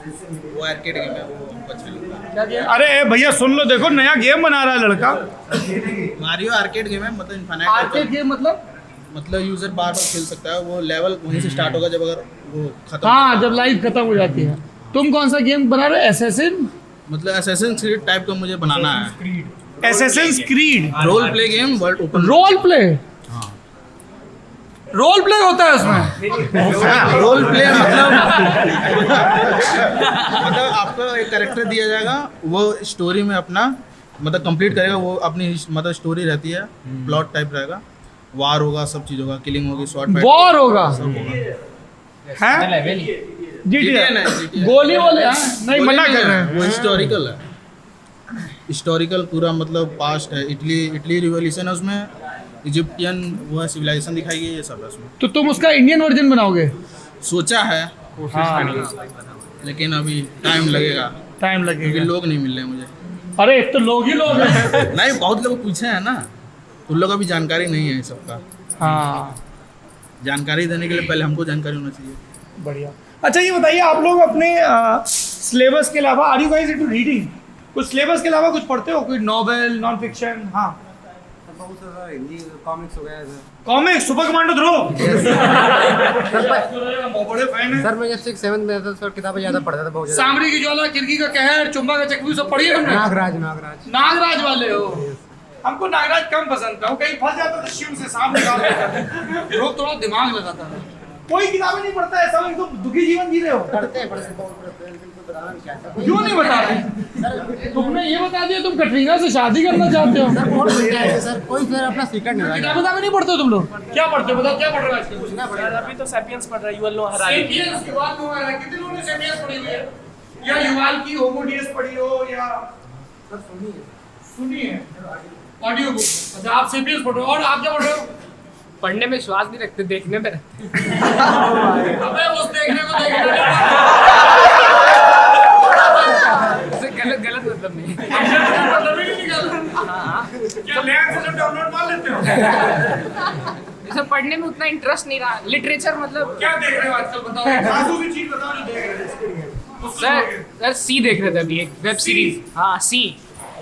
वो आर्केड गेम है, वो हमको अच्छा लगता है। अरे भैया सुन लो, देखो नया गेम बना रहा है लड़का। मारियो आर्केड गेम है, मतलब इनफाइनाइट आर्केड गेम मतलब यूजर बार बार खेल सकता है। वो लेवल वहीं से स्टार्ट होगा जब अगर वो खत्म। हाँ, जब लाइफ खत्म हो जाती है। तुम कौन सा गेम बना रहे हो? एसेसिन? मतलब असैसिन्स क्रीड टाइप का मुझे बनाना है। Assassin's Creed role play game, world open. Role play? Role play होता है उसमें? रोल प्ले मतलब मतलब आपको एक कैरेक्टर दिया जाएगा, वो स्टोरी में अपना मतलब कंप्लीट करेगा। वो अपनी मतलब स्टोरी रहती है, प्लॉट टाइप रहेगा। वार होगा, सब चीज होगा, किलिंग होगी, शॉर्ट फाइट, वॉर होगा, सब होगा। GTA गोली वाले? नहीं, मना कर रहे हैं। वो हिस्टोरिकल है, हिस्टोरिकल पूरा मतलब पास्ट है। इटली रिवॉल्यूशन है उसमें, इजिप्टियन वो है सिविलाइजेशन दिखाई गई, ये सब है उसमें। तो तुम उसका इंडियन वर्जन बनाओगे? सोचा है, लेकिन अभी टाइम लगेगा क्योंकि लोग नहीं मिल रहे मुझे। अरे एक तो लोग ही लोग हैं। नहीं, बहुत लोग पूछे हैं ना, उन लोगों को अभी जानकारी नहीं है सबका। हाँ, जानकारी देने के लिए पहले हमको जानकारी होना चाहिए। बढ़िया। अच्छा ये बताइए, आप लोग अपने सिलेबस के अलावा, are you guys into reading? कुछ सिलेबस के अलावा कुछ पढ़ते हो? कोई नॉवेल, नॉन फिक्शन? हाँ, बहुत सारा हिंदी कॉमिक्स हो गया कॉमिक्स, सुपर कमांडो ध्रुव। बड़े फैन हैं सर। मैं जब 6-7 में था सर, किताबें ज़्यादा पढ़ता था, बहुत ज़्यादा। सांबरी की ज्वाला, किरकी का कहर, चुम्बा का चक्रव्यूह सब पढ़ी है तुमने? नागराज वाले हो? हमको नागराज कम पसंद था, वो कहीं फंस जाता था शिव से सांप निकाल लेता। ध्रुव थोड़ा दिमाग लगाता था। कोई किताबें नहीं पढ़ता, ऐसा एकदम दुखी जीवन जी रहे हो? पढ़ते हैं क्यों नहीं बता रहे? तुमने ये बता दिया तुम कटरीना से शादी करना चाहते हो? सर कोई फिर अपना सीक्रेट नहीं रहा। किताबें नहीं पढ़ते हो तुम लोग? क्या पढ़ते हो बताओ, क्या पढ़ रहे हो आजकल? अभी तो सैपियंस पढ़ रहा है, युval नोआ हरारी। सैपियंस के बाद नोआ हरारी। कितने लोगों ने सैपियंस पढ़ी हुई है? या युval की होमो डीएस पढ़ी हो, या सुनी है ऑडियो बुक? अच्छा, आप सैपियंस पढ़ रहे हो। और आप क्या पढ़ रहे हो? पढ़ने में विश्वास नहीं रखते, देखने में रखते। अबे उस देखने को देखने गलत मतलब नहीं। मतलब ही नहीं निकाला। क्या नया सिस्टम डाउनलोड मार लेते हो? जैसे पढ़ने में उतना इंटरेस्ट नहीं रहा। लिटरेचर मतलब क्या देख रहे हो आजकल बताओ? सासू की चीज बताओ जो देख रहे हो। सर सी देख रहे थे अभी, एक वेब सीरीज। हाँ, सी।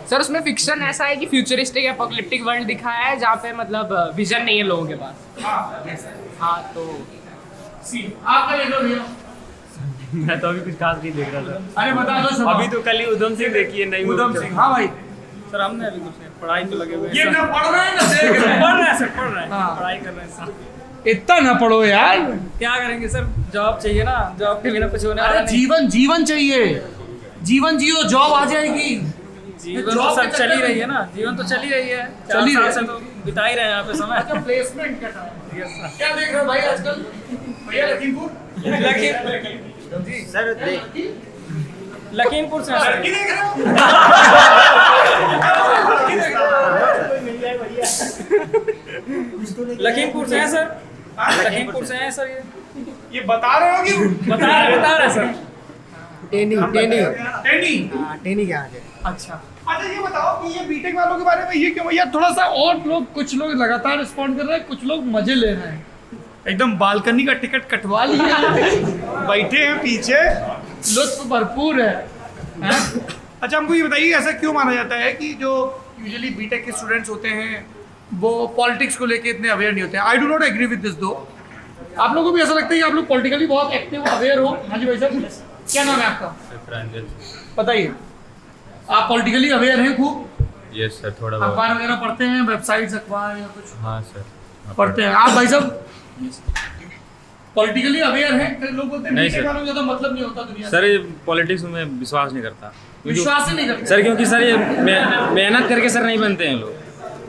सर उसमें फिक्शन ऐसा है कि फ्यूचरिस्टिक एपोकलिप्टिक वर्ल्ड दिखाया है जहाँ पे मतलब विजन नहीं है लोगों के पास। हाँ तो सी। आप क्या देख रहे हो भैया? मैं तो अभी कुछ खास नहीं देख रहा था। अरे बता दो। अभी तो कल ही उधम सिंह देखी है, नई उधम सिंह। हाँ भाई, सर हमने अभी कुछ नहीं, पढ़ाई तो लगे हुए हैं। ये ना पढ़ रहे हैं ना देख रहे हैं। पढ़ रहे हैं सर, पढ़ रहे हैं, हाँ। पढ़ाई कर रहे हैं सर। इतना ना पढ़ो यार। क्या करेंगे सर, जॉब चाहिए ना, जॉब के बिना कुछ होने वाला अरे नहीं। जीवन चाहिए, जीवन जियो, जॉब आ जाएगी। जीवन तो सब चल ही रही है ना, जीवन तो चल ही रही है। चल ही रही से तो बिता ही रहे हैं यहाँ पे समय। अच्छा, प्लेसमेंट का क्या देख रहे हो भाई आजकल? भैया लखीमपुर सर लखीमपुर से हैं सर। लखीमपुर से हैं सर, लखीमपुर से हैं सर। ये बता रहे हो कि बता रहे सर। टेनी टेनी के आगे। अच्छा ये बताओ कि ये बीटेक वालों के बारे में ये क्यों यार? थोड़ा सा और लोग, कुछ लोग लगातार रिस्पॉन्ड कर रहे हैं, कुछ लोग मजे ले रहे हैं। एकदम बालकनी का टिकट कटवा लिया, बैठे हैं पीछे, लुत्फ भरपूर है। अच्छा हमको ये बताइए, ऐसा क्यों माना जाता है कि जो यूजुअली बीटेक के स्टूडेंट्स होते हैं वो पॉलिटिक्स को लेके इतने अवेयर नहीं होते हैं? I do not agree with this though. आप लोगों को भी ऐसा लगता है कि आप लोग पॉलिटिकली बहुत एक्टिव अवेयर हो? हाँ जी भाई साहब, क्या नाम है आपका? बताइए। आप पॉलिटिकली अवेयर हैं खूब? यस सर, थोड़ा अखबार वगैरह पढ़ते हैं, वेबसाइट्स अखबार या कुछ? हाँ सर, पढ़ते हैं। आप भाई साहब पॉलिटिकली अवेयर हैं? कई लोग बोलते हैं नहीं बीटेक सर। वालों को ज्यादा मतलब नहीं होता दुनिया से। सर ये पॉलिटिक्स में विश्वास नहीं करता। विश्वास ही नहीं करते सर, क्योंकि सर ये मेहनत करके सर नहीं बनते हैं लोग।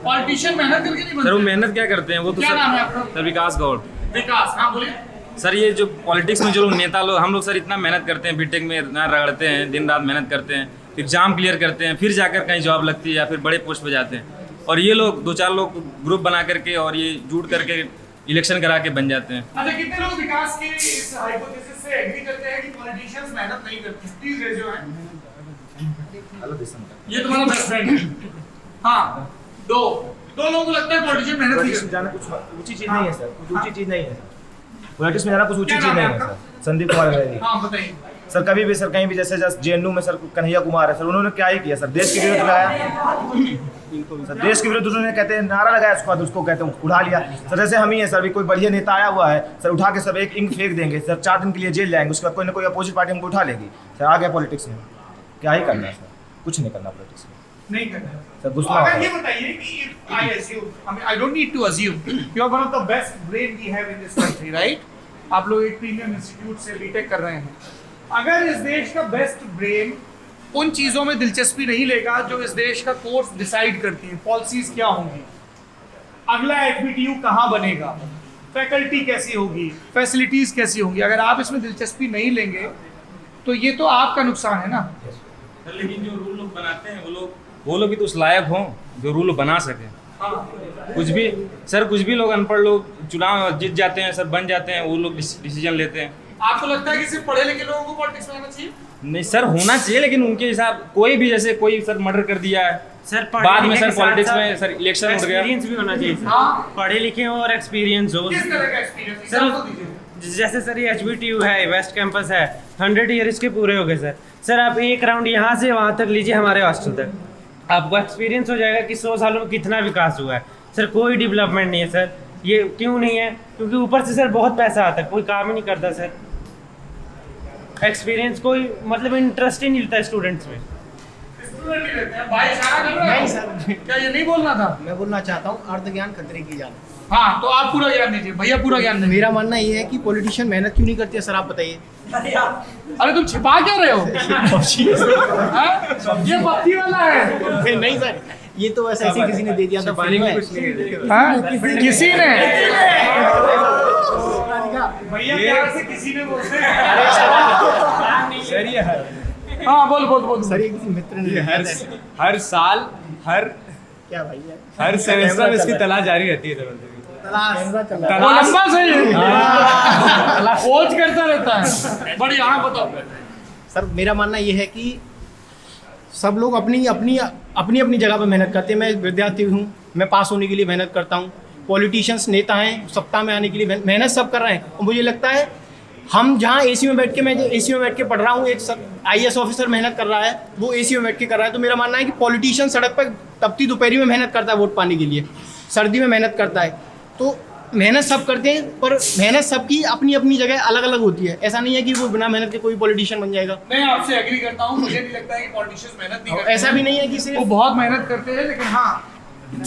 पॉलिटिशियन मेहनत करके नहीं बनते। सर वो मेहनत क्या करते हैं वो तो क्या सर, नाम है आपका? सर विकास गौड़। विकास, हाँ बोलिए। सर ये जो पॉलिटिक्स में जो लोग नेता लोग, हम लोग सर इतना मेहनत करते हैं, बीटेक में इतना रगड़ते हैं, दिन रात मेहनत करते हैं, एग्जाम क्लियर करते हैं, फिर जाकर कहीं जॉब लगती है या फिर बड़े पोस्ट पे जाते हैं। और ये लोग 2-4 लोग ग्रुप बना करके और ये जुट करके इलेक्शन करा के बन जाते हैं। अच्छा, कितने लोग विकास के इस हाइपोथेसिस से एग्री करते हैं कि पॉलिटिशियंस मेहनत नहीं करते? Please raise your hand. ये तुम्हारा बेस्ट फ्रेंड है? हाँ, दो लोगों को लगता है पॉलिटिशियन मेहनत नहीं पॉलिटिक्स में जाना कुछ ऊंची चीज नहीं है सर, कुछ ऊंची चीज नहीं है सर। पॉलिटिक्स में जाना कुछ ऊंची चीज नहीं है सर। संदीप कुमार रैनी। हाँ बताइए। सर कभी भी सर कहीं भी जैसे JNU में सर कन्हैया कुमार है सर, उन्होंने क्या ही किया सर, देश के विरुद्ध लगाया सर, देश के विरुद्ध उन्होंने कहते हैं नारा लगाया, उसके बाद उसको कहते हैं उड़ा लिया सर। जैसे हम ही है सर, अभी कोई बढ़िया नेता आया हुआ है सर, उठा के सब एक इंक फेंक देंगे सर, 4 दिन के लिए जेल जाएंगे, उसके बाद कोई ना कोई अपोजिट पार्टी हमको उठा लेगी सर। आ गया पॉलिटिक्स में, क्या ही करना है सर, कुछ नहीं करना पॉलिटिक्स में, नहीं करना सर घुसना अगर होगा। ये बताइए कि I assume, I mean, I don't need to assume, you are one of the best brain we have in this country, right? आप लोग एक प्रीमियम इंस्टीट्यूट से बीटेक कर रहे हैं। अगर इस देश का बेस्ट ब्रेन उन चीज़ों में दिलचस्पी नहीं लेगा जो इस देश का कोर्स डिसाइड करती है, पॉलिसीज क्या होंगी, अगला HBTU कहाँ बनेगा, फैकल्टी कैसी होगी, फैसिलिटीज़ कैसी होंगी, अगर आप इसमें दिलचस्पी नहीं लेंगे तो ये तो आपका नुकसान है ना। लेकिन जो रूल लोग बनाते हैं वो लोग भी तो उस लायक हों जो रूल बना सके। कुछ भी लोग अनपढ़ लोग चुनाव जीत जाते हैं सर, बन जाते हैं, वो लोग डिसीजन लेते हैं। आपको लगता है कि सिर्फ पढ़े लिखे लोगों को पॉलिटिक्स में आना चाहिए? नहीं सर, होना चाहिए, लेकिन उनके हिसाब कोई भी, जैसे कोई सर मर्डर कर दिया है सर, बाद में सर पॉलिटिक्स में सर इलेक्शन उठ गया, एक्सपीरियंस भी होना चाहिए हाँ? पढ़े लिखे हो और एक्सपीरियंस हो। किस तरह का एक्सपीरियंस सर जैसे सर ये HBTU है, वेस्ट कैंपस है, 100 ईयर इसके पूरे हो गए सर। सर आप एक राउंड यहाँ से वहाँ तक लीजिए हमारे हॉस्टल तक, आपको एक्सपीरियंस हो जाएगा कि 100 सालों में कितना विकास हुआ है। सर कोई डेवलपमेंट नहीं है सर, ये क्यों नहीं है? क्योंकि ऊपर से सर बहुत पैसा आता है, कोई काम ही नहीं करता सर, एक्सपीरियंस कोई मतलब इंटरेस्ट ही नहीं लेता स्टूडेंट्स में। भाई इशारा कर रहे हो? नहीं सर, क्या ये नहीं बोलना था? मैं बोलना चाहता हूँ अर्ध ज्ञान खतरे की जान। हाँ, तो आप पूरा ज्ञान दीजिए भैया, पूरा ज्ञान दीजिए। मेरा मानना ये है कि पॉलिटिशियन मेहनत क्यों नहीं करते हैं सर, आप बताइए। अरे तुम छिपा क्या रहे हो? हाँ? ये पत्ती वाला है। नहीं सर, ये तो वैसे ऐसे किसी ने दे दिया था, पानी में कुछ नहीं। हाँ? किसी ने भैया प्यार से किसी ने बोलते हैं। सर ये हाँ बोल सर, ये किसी मित्र ने हर साल क्या भाई है, हर सेमेस्टर में इसकी तलाश जारी रहती है वो लंबा सही है, खोज करता रहता है। बड़ी यहाँ बताओ सर, मेरा मानना ये है कि सब लोग अपनी अपनी जगह पर मेहनत करते हैं। मैं विद्यार्थी हूँ, मैं पास होने के लिए मेहनत करता हूँ। पॉलिटिशियंस नेता हैं, सत्ता में आने के लिए मेहनत सब कर रहे हैं। और मुझे लगता है हम जहाँ AC में बैठ के पढ़ रहा हूँ, एक IAS ऑफिसर मेहनत कर रहा है, वो AC में बैठ के कर रहा है। तो मेरा मानना है कि पॉलिटिशियन सड़क पर तपती दोपहरी में मेहनत करता है वोट पाने के लिए, सर्दी में मेहनत करता है। तो मेहनत सब करते हैं, पर मेहनत सबकी अपनी अपनी जगह अलग अलग होती है। ऐसा नहीं है कि वो बिना मेहनत के कोई पॉलिटिशियन बन जाएगा। मैं आपसे एग्री करता हूँ, मुझे नहीं लगता है कि पॉलिटिशियंस मेहनत नहीं करते। ऐसा भी नहीं है कि सिर्फ वो बहुत मेहनत करते हैं, लेकिन हाँ IAS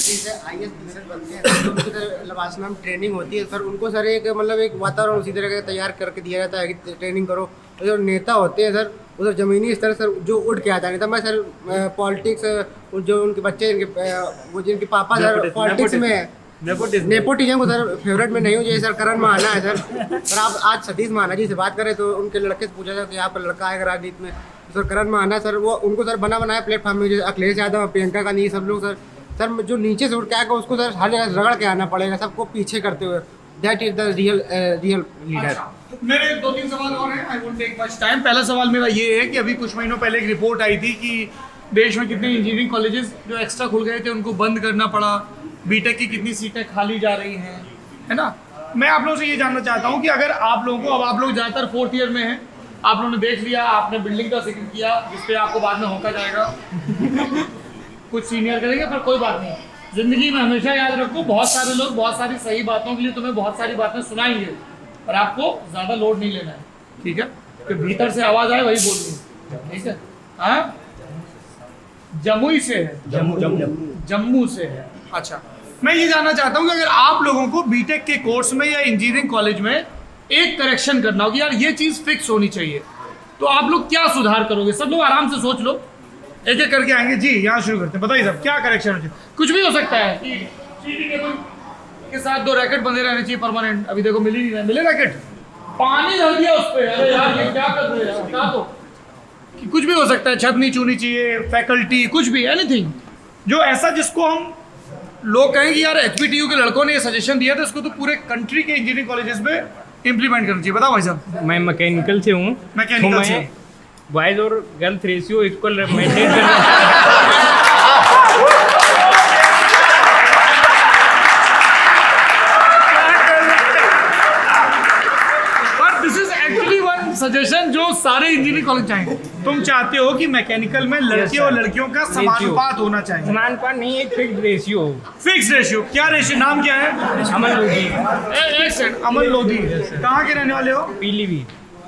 बनते हैं, उनकी तरह में ट्रेनिंग होती है सर। उनको सर एक वातावरण उसी तरह का तैयार करके दिया जाता है कि ट्रेनिंग करो। और जो नेता होते हैं सर, उधर ज़मीनी स्तर सर जो उठ के आता है। नहीं तो मैं सर पॉलिटिक्स जो उनके बच्चे वो जिनके पापा सर पॉलिटिक्स में है, नेपोटिज्म को सर फेवरेट में नहीं हो जाए सर। करण महाना है सर आप आज सतीश महाना जी से बात करें तो उनके लड़के से पूछा था कि आपका लड़का आएगा राजनीति में, सर करण महाना सर वो उनको सर बना बनाया प्लेटफॉर्म में, जैसे अखिलेश यादव, प्रियंका गांधी, सब लोग सर जो नीचे से उठ के आएगा उसको सर हर जगह रगड़ के आना पड़ेगा, सबको पीछे करते हुए। That is the real leader. मेरे 2-3 सवाल और हैं, I won't take much time. पहला सवाल मेरा ये है कि अभी कुछ महीनों पहले एक रिपोर्ट आई थी कि देश में कितने इंजीनियरिंग कॉलेजेस जो एक्स्ट्रा खुल गए थे उनको बंद करना पड़ा, बीटेक की कितनी सीटें खाली जा रही हैं, है ना। मैं आप लोगों से ये जानना चाहता हूँ कि अगर आप लोगों को, अब आप लोग ज़्यादातर 4th ईयर में हैं, आप लोगों ने देख लिया, आपने बिल्डिंग का जिक्र किया जिस पे आपको बाद में होका जाएगा कुछ सीनियर करेंगे, पर कोई बात नहीं। ज़िंदगी में हमेशा याद रखो, बहुत सारे लोग बहुत सारी सही बातों के लिए तुम्हें बहुत सारी बातें सुनाएंगे, पर आपको ज़्यादा लोड नहीं लेना है, ठीक है। तो भीतर से आवाज़ आए वही बोलनी, ठीक है। हाँ, जमुई से है, जम्मू से है। अच्छा, मैं ये जानना चाहता हूँ कि अगर आप लोगों को बीटेक के कोर्स में या इंजीनियरिंग कॉलेज में एक करेक्शन करना हो कि यार ये चीज़ फिक्स होनी चाहिए, तो आप लोग क्या सुधार करोगे? सब लोग आराम से सोच लो, एक एक करके आएंगे। जी, यहाँ शुरू करते हैं, बताइए साहब क्या करेक्शन होना चाहिए? कुछ भी हो सकता है कि सीटी टेबल के साथ 2 रैकेट बंधे रहने चाहिए परमानेंट। अभी देखो मिल ही नहीं रहा, मिले रैकेट, पानी धर दिया उस पर, अरे यार ये क्या कर रहे हैं यार, तो कि कुछ भी हो सकता है, छत नहीं छूनी चाहिए, फैकल्टी, कुछ भी, एनीथिंग जो ऐसा जिसको हम लोग कहें कि यार HBTU के लड़कों ने ये सजेशन दिया था, इसको तो पूरे कंट्री के इंजीनियरिंग कॉलेजेस में इम्प्लीमेंट करना चाहिए। बताओ भाई साहब। मैं मैकेनिकल से हूँ, मैकेनिकल से बॉयज और गर्ल्स रेशियो इक्वल मेंटेन करना। सजेशन जो सारे इंजीनियरिंग कॉलेज चाहेंगे। तुम चाहते हो कि मैकेनिकल में लड़के और लड़कियों का समानुपात होना चाहिए? समानुपात नहीं, एक फिक्स रेशियो। फिक्स रेशियो, क्या रेशियो? नाम क्या है? अमन लोधी। अमन लोधी, कहाँ के रहने वाले हो? पीलीभीत।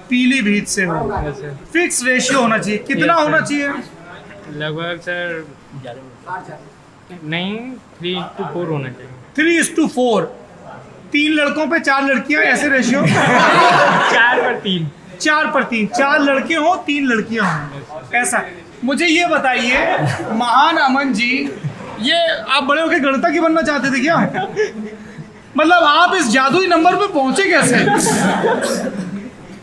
पीलीभीत से हो। फिक्स रेशियो होना चाहिए, कितना होना चाहिए? लगभग सर नहीं 3:4 होना चाहिए। 3:4, 3 लड़कों पे 4 लड़कियां, ऐसे रेशियो? 4/3। 4/3, 4 लड़के हो 3 लड़कियां हो, ऐसा। मुझे ये बताइए महान अमन जी, ये आप बड़े होकर गणितज्ञ बनना चाहते थे क्या? मतलब आप इस जादुई नंबर पे पहुंचे कैसे?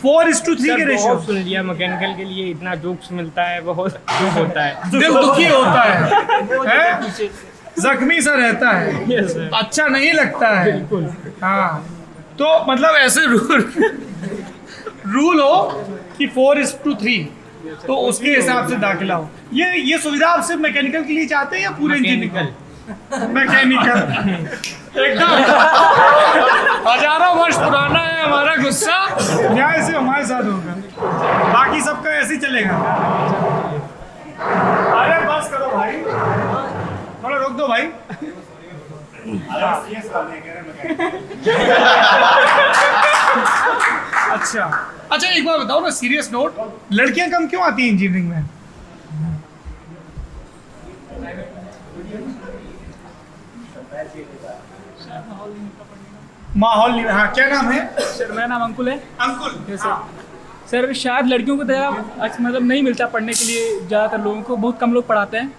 4:3 के रेशियो। सुन लिया, मैकेनिकल के लिए इतना जोक्स मिलता है, बहुत दुख होता है, दिल दुखी होता है? जख्मी सा रहता है, अच्छा नहीं लगता है। बिल्कुल। हाँ, तो मतलब ऐसे रूल हो कि 4:3, तो उसके हिसाब से दाखिला हो। ये सुविधा आप सिर्फ मैकेनिकल के लिए चाहते हैं या पूरे इंजीनियरिंग? मैकेनिकल एकदम हजारों वर्ष पुराना है हमारा गुस्सा, न्याय से हमारे साथ होगा, बाकी सबका ऐसे ही चलेगा। अरे बस करो भाई, थोड़ा रोक दो भाई। अच्छा एक बार बताओ ना, सीरियस नोट, लड़कियां कम क्यों आती हैं इंजीनियरिंग में? माहौल नहीं। हाँ, क्या नाम है? सर मेरा नाम अंकुल है। अंकुल सर शायद लड़कियों को मतलब नहीं मिलता पढ़ने के लिए, ज़्यादातर लोगों को, बहुत कम लोग पढ़ाते हैं,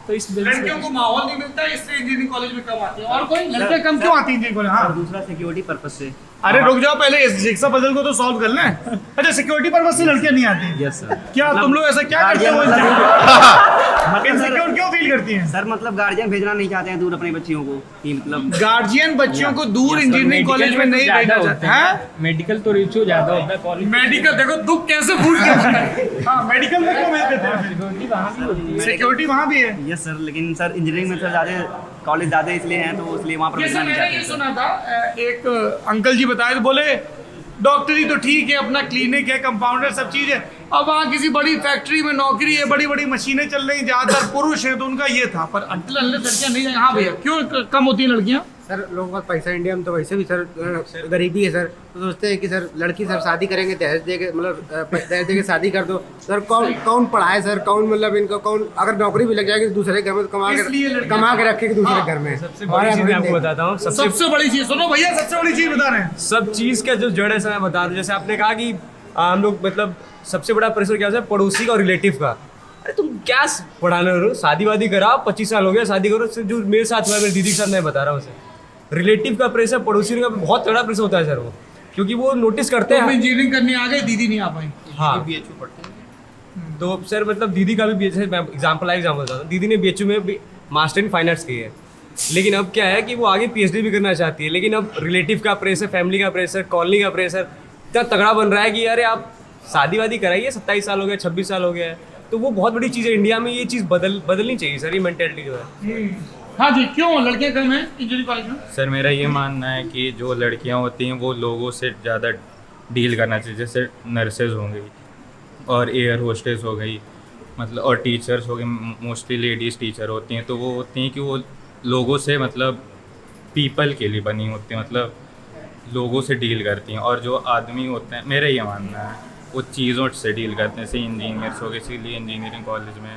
तो इस लड़कियों को माहौल नहीं मिलता है, इसलिए इंजीनियरिंग कॉलेज में कम आती है। और कोई लड़कियां कम क्यों आती है इंजीनियरिंग कॉलेज? हाँ, दूसरा सिक्योरिटी पर्पस से। अरे रुक जाओ, पहले इस जिक्सा पजल को तो सॉल्व कर लें। अच्छा, सिक्योरिटी पर्पस से लड़कियां नहीं आती? Yes sir. क्या तुम लोग ऐसा क्या करते हो? इनसिक्योर क्यों फील करती हैं? सर मतलब गार्जियन भेजना नहीं चाहते हैं दूर अपने बच्चियों को, कि मतलब गार्जियन बच्चियों को दूर इंजीनियरिंग कॉलेज में नहीं भेजना चाहते हैं। मेडिकल तो रेशियो ज्यादा होता है कॉलेज। मेडिकल देखो दुख कैसे फूट के। हाँ, मेडिकल में क्यों भेज देते हैं? सिक्योरिटी वहाँ भी है। यस सर, लेकिन सर इंजीनियरिंग में सर ज़्यादा कॉलेज ज़्यादा इसलिए हैं, तो इसलिए वहाँ पर भेजना नहीं चाहते। ये सुना था, एक अंकल जी बताए थे, बोले डॉक्टरी तो ठीक है, अपना क्लिनिक है, कंपाउंडर सब चीज़ है, अब वहाँ किसी बड़ी फैक्ट्री में नौकरी है, बड़ी बड़ी मशीनें चल रही, ज़्यादातर पुरुष हैं, तो उनका ये था। पर अंटिल अनलेस लड़कियाँ नहीं जाए। हाँ भैया, क्यों कम होती हैं लड़कियाँ? सर लोगों का पैसा इंडिया में तो वैसे भी सर गरीबी है सर, तो सोचते हैं कि सर लड़की सर शादी करेंगे दहेज दे के, मतलब दहेज दे के शादी कर दो। सर कौन पढ़ाए सर, कौन मतलब इनको कौन, अगर नौकरी भी लग जाएगी दूसरे घर में कमा के रखेगी दूसरे घर में। सबसे बड़ी चीज़ मैं आपको बताता हूँ, सबसे बड़ी चीज़ सुनो भैया, सबसे बड़ी चीज़ बता रहे हैं। सब चीज़ का जो जड़ है सर मैं बता दूँ। जैसे आपने कहा कि हम लोग मतलब सबसे बड़ा प्रेशर क्या होता है, पड़ोसी का और रिलेटिव का। अरे तुम क्या पढ़ाने हो, शादी वादी कराओ, 25 साल हो गया शादी करो। जो मेरे साथ हुआ है, मेरी दीदी के साथ मैं बता रहा हूँ सर, रिलेटिव का प्रेशर, पड़ोसी का बहुत तगड़ा प्रेशर होता है सर वो, क्योंकि वो नोटिस करते हैं। इंजीनियरिंग करने आ गए, दीदी नहीं आ पाई। हाँ, तो सर मतलब दीदी का भी मैं एग्जाम्पल बताता हूँ, दीदी ने BHU में भी मास्टर इन फाइन आर्ट्स की है, लेकिन अब क्या है कि वो आगे PhD भी करना चाहती है, लेकिन अब रिलेटिव का प्रेशर, फैमिली का प्रेशर, कॉलोनी का प्रेशर इतना तगड़ा बन रहा है कि अरे आप शादी वादी कराइए, 27 साल हो गया, 26 साल हो गया है, तो वो बहुत बड़ी चीज़ है। इंडिया में ये चीज़ बदलनी चाहिए सर, ये मेंटेलिटी जो है। हाँ जी, क्यों लड़कियां कम हैं इंजीनियरिंग कॉलेज में? सर मेरा ये मानना है कि जो लड़कियां होती हैं वो लोगों से ज़्यादा डील करना चाहिए, जैसे नर्सेज हो गई और एयर होस्टेस हो गई, मतलब और टीचर्स हो गए, मोस्टली लेडीज़ टीचर होती हैं, तो वो होती हैं कि वो लोगों से मतलब पीपल के लिए बनी होती हैं, मतलब लोगों से डील करती हैं। और जो आदमी होते हैं, मेरा ये मानना है, वो चीज़ों से डील करते हैं, जैसे इंजीनियर्स हो गए, इसीलिए इंजीनियरिंग कॉलेज में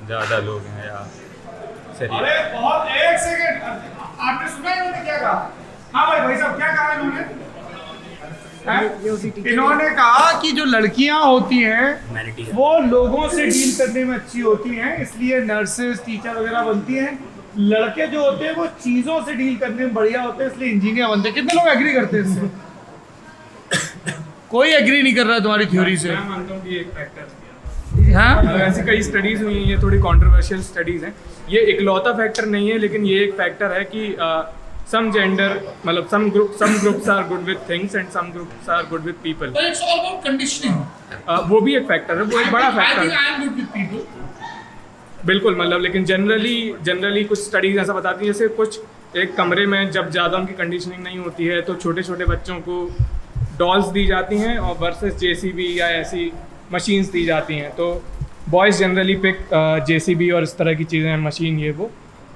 ज़्यादा लोग हैं यार। अरे बहुत, एक सेकंड, आपने सुना इन्होंने क्या कहा? हाँ भाई साहब, क्या कहा इन्होंने? इन्होंने कहा कि जो लड़कियां होती हैं वो लोगों से डील करने में अच्छी होती हैं, इसलिए नर्सेज, टीचर वगैरह बनती हैं। लड़के जो होते हैं वो चीजों से डील करने में बढ़िया होते हैं, इसलिए इंजीनियर बनते हैं। कितने लोग एग्री करते हैं इससे? कोई एग्री नहीं कर रहा है तुम्हारी थ्योरी से। मैं मानता हूँ कि एक फैक्टर हाँ, ऐसी कई स्टडीज़ हुई हैं, ये थोड़ी कंट्रोवर्शियल स्टडीज़ हैं। ये इकलौता फैक्टर नहीं है, लेकिन ये एक फैक्टर है कि सम जेंडर, मतलब some groups are good with things and some groups are good with people. It's all about conditioning. वो भी एक फैक्टर है, वो एक बड़ा फैक्टर है। बिल्कुल, मतलब लेकिन जनरली कुछ स्टडीज़ ऐसा बताती हैं, जैसे कुछ एक कमरे में जब ज़्यादा उनकी कंडीशनिंग नहीं होती है तो छोटे छोटे बच्चों को डॉल्स दी जाती हैं और वर्सेस जेसीबी या ऐसी मशीन्स दी जाती हैं। तो बॉयज़ जनरली पिक जेसीबी और इस तरह की चीज़ें मशीन ये वो,